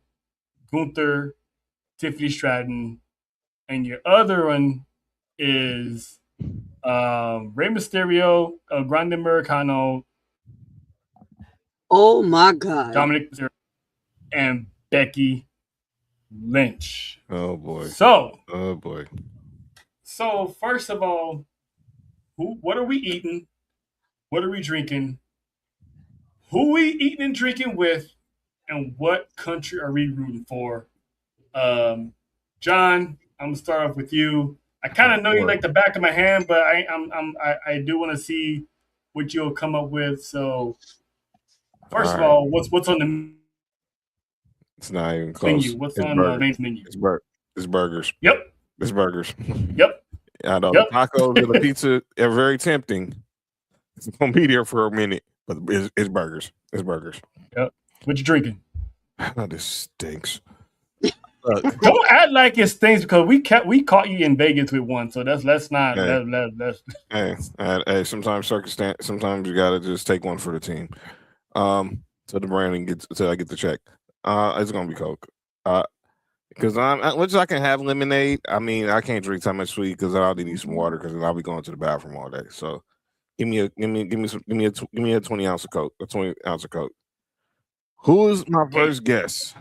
Gunther, Tiffany Stratton, and your other one is Rey Mysterio, Grande Americano, Oh my God. Dominic Mysterio, and Becky Lynch. Oh boy. So first of all, what are we eating? What are we drinking? Who we eating and drinking with? And what country are we rooting for? John, I'm gonna start off with you. I kind of know you like the back of my hand, but I do want to see what you'll come up with. So, first of all, what's on the It's not even close. menu? What's on the main menu? It's burgers. Yep. It's burgers. Yep. I know Yep. the tacos and the pizza are very tempting. It's gonna be there for a minute, but it's burgers. It's burgers. Yep. What you drinking? Oh, this stinks. Don't act like it stinks because we caught you in Vegas with one, so let's not. Hey, sometimes sometimes you gotta just take one for the team. So the branding gets until I get the check. It's gonna be Coke. Because which I can have lemonade. I mean, I can't drink that much sweet because I'll need some water because I'll be going to the bathroom all day. So give me a 20 ounce of Coke, a 20 ounce of Coke. Who is my first guess?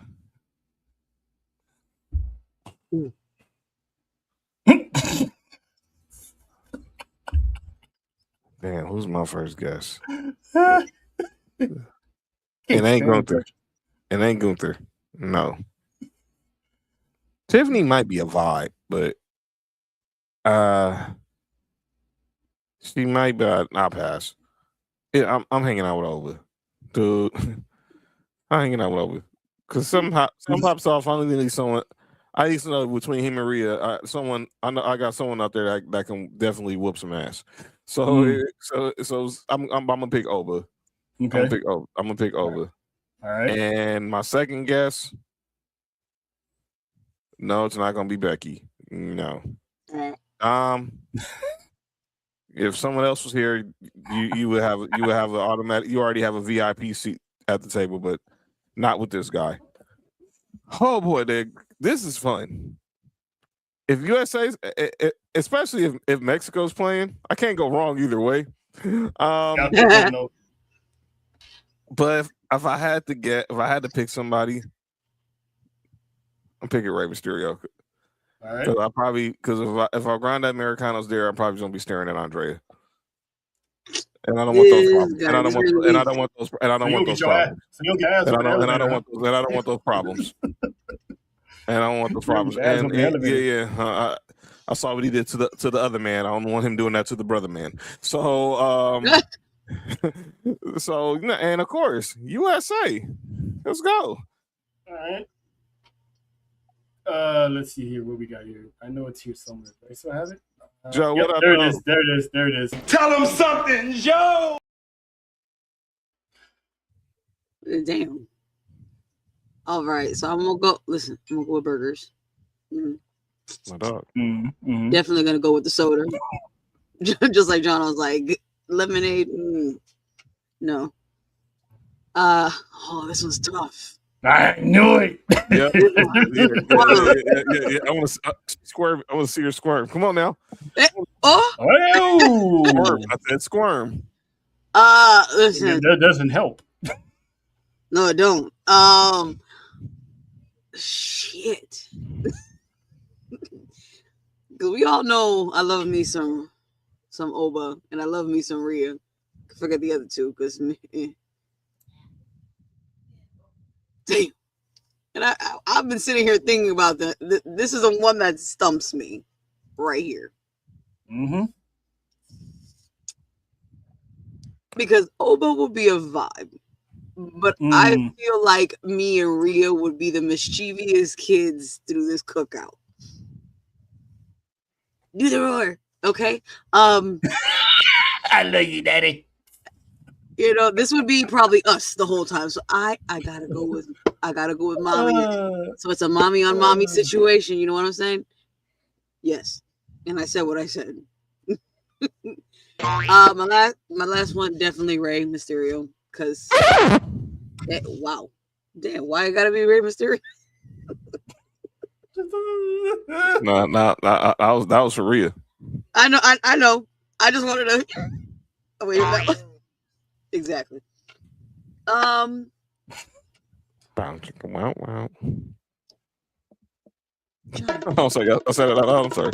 Damn, who's my first guess? It ain't Gunther. It ain't Gunther. No. Tiffany might be a vibe, but she might be. I'll pass. Yeah, I'm hanging out with Ova, dude. I'm hanging out with Ova because some pops off. I only need someone. I used to know between him and Rhea, I know I got someone out there that can definitely whoop some ass. So I'm gonna pick Ova. Okay. I'm gonna pick Ova. All right. And my second guess, no, it's not gonna be Becky. No. If someone else was here, you would have an automatic. You already have a VIP seat at the table, but not with this guy. Oh boy, this is fun. If USA's, especially if Mexico's playing, I can't go wrong either way. But if I had to pick somebody, I'm picking Rey Mysterio. All right. Because if our Grande Americano's there, I'm probably gonna be staring at Andrea. And I don't want those problems. And I don't want those problems. And I don't want those problems. And I don't want those problems. And I saw what he did to the other man. I don't want him doing that to the brother man. So and of course, USA. Let's go. All right. Let's see here what we got here. I know it's here somewhere. Do I still have it? Joe, yep, what up? There it is. Tell him something, Joe. Damn. All right, so I'm gonna go. Listen, I'm gonna go with burgers. My dog. Definitely gonna go with the soda. Just like John, I was like lemonade. No. Oh, this one's tough. I knew it. Yeah. I want to squirm. I want to see her squirm. Come on now. Squirm. I said squirm. Listen. That doesn't help. No, it don't. Shit. Because we all know I love me some Oba and I love me some Rhea. Forget the other two because damn. And I've been sitting here thinking about that. This is the one that stumps me right here. Because Oba will be a vibe. But I feel like me and Rhea would be the mischievous kids through this cookout. Do the roar, okay? I love you, Daddy. You know, this would be probably us the whole time. So I gotta go with mommy. So it's a mommy on mommy situation. You know what I'm saying? Yes. And I said what I said. My last one definitely Rey Mysterio because wow, damn, why it gotta be Rey Mysterio? No, that was for Rhea. I know. I just wanted to. Oh, wait, no. Exactly. Wow. I'm sorry. I said it out loud. I'm sorry.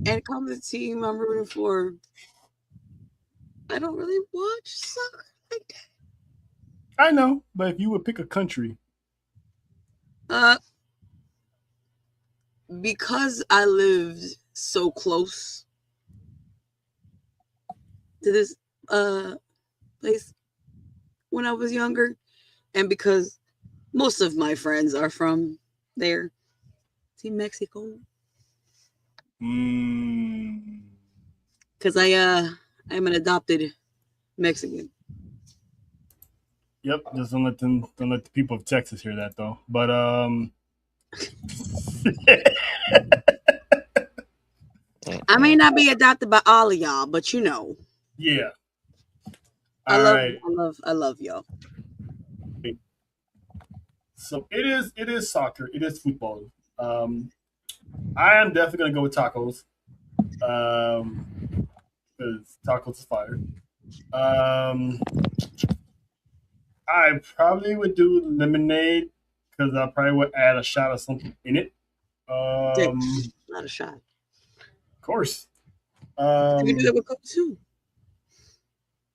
And come to the team I'm rooting for. I don't really watch soccer like that. I know, but if you would pick a country, because I lived so close to this place when I was younger, and because most of my friends are from there, Team Mexico. Because I'm an adopted Mexican. Yep, just don't let the people of Texas hear that though. But I may not be adopted by all of y'all, but you know. Yeah. I love y'all. So it is soccer, it is football. I am definitely gonna go with tacos. Because tacos is fire. I probably would do lemonade because I probably would add a shot of something in it. Not a shot. Of course. You can do that with Coke too.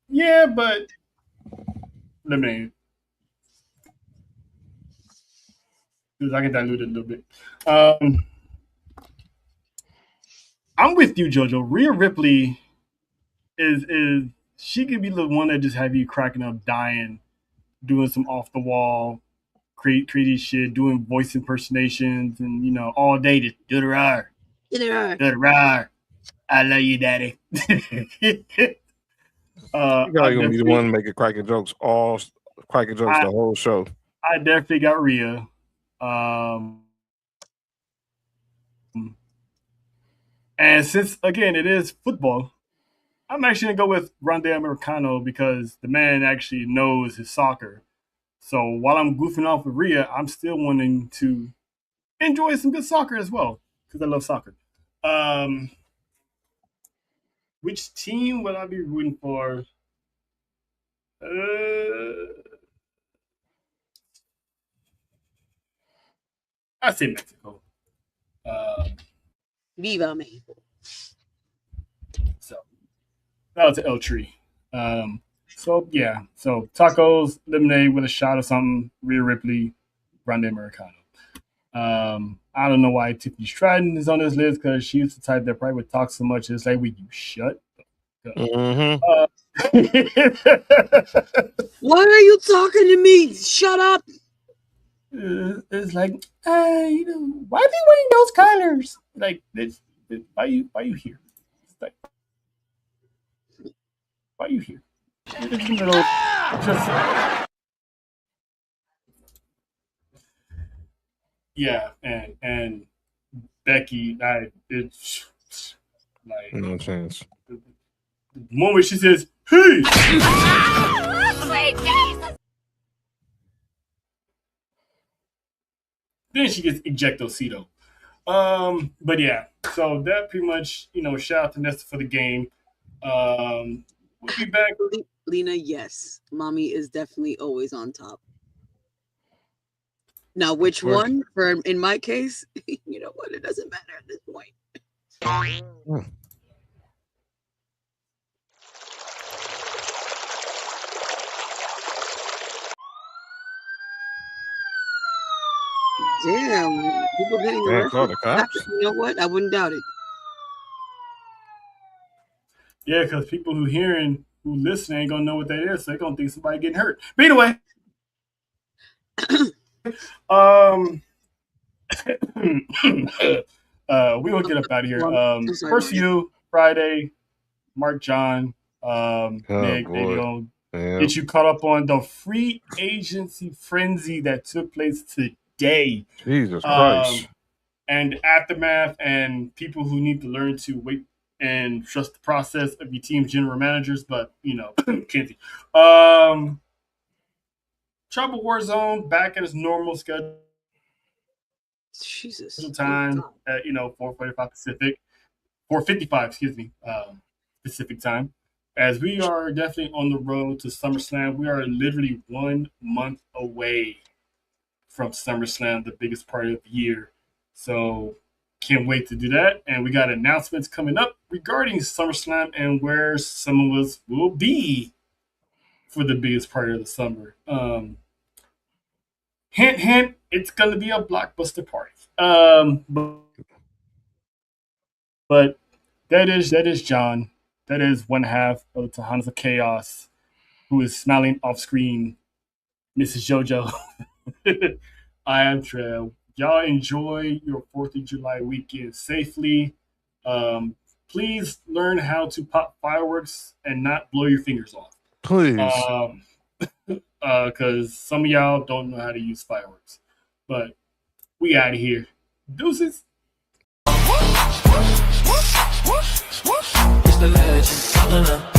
Yeah, but lemonade. Because I can dilute it a little bit. I'm with you, Jojo. Rhea Ripley is she could be the one that just have you cracking up, dying, doing some off the wall, crazy shit, doing voice impersonations, and all day just do the rar, do the rar. I love you, daddy. You probably gonna be the one making cracking jokes the whole show. I definitely got Rhea. And since again it is football, I'm actually gonna go with Grande Americano because the man actually knows his soccer. So while I'm goofing off with Rhea, I'm still wanting to enjoy some good soccer as well because I love soccer. Which team will I be rooting for? I say Mexico. Viva Mexico. So that was El Tree. So yeah, so tacos, lemonade with a shot of something. Rhea Ripley, Grande Americano. I don't know why Tiffany Stratton is on this list because she's the type that probably would talk so much. It's like, will you shut up? Why are you talking to me? Shut up. It's like, why are you wearing those colors? Like, why you here? It's like, why are you here? It's yeah, and Becky, it's like no chance. The moment she says, "Hey," then she gets ejectocito. But yeah, so that pretty much, shout out to Nesta for the game. We'll be back. Lena, yes. Mommy is definitely always on top. Now, which one? In my case, you know what? It doesn't matter at this point. Damn, people getting arrested. You know what? I wouldn't doubt it. Yeah, because people who listen ain't gonna know what that is, so they're gonna think somebody getting hurt. But anyway, we will get up out of here. First view Friday, Mark John, Meg, boy. they gonna Yeah. get you caught up on the free agency frenzy that took place today. Jesus Christ. And aftermath, and people who need to learn to wait and trust the process of your team's general managers, but can't see. Trouble War Zone back at its normal schedule Jesus. time at 4:45 Pacific, 4:55, excuse me, Pacific time. As we are definitely on the road to SummerSlam, we are literally 1 month away from SummerSlam, the biggest party of the year. So can't wait to do that. And we got announcements coming up regarding SummerSlam and where some of us will be for the biggest party of the summer. Hint, hint, it's going to be a blockbuster party. But that is John. That is one half of the Tejanos of Chaos, who is smiling off screen, Mrs. JoJo. I am Trev. Y'all enjoy your 4th of July weekend safely. Please learn how to pop fireworks and not blow your fingers off. Please. Because some of y'all don't know how to use fireworks. But we out of here. Deuces. It's the legend, calling up.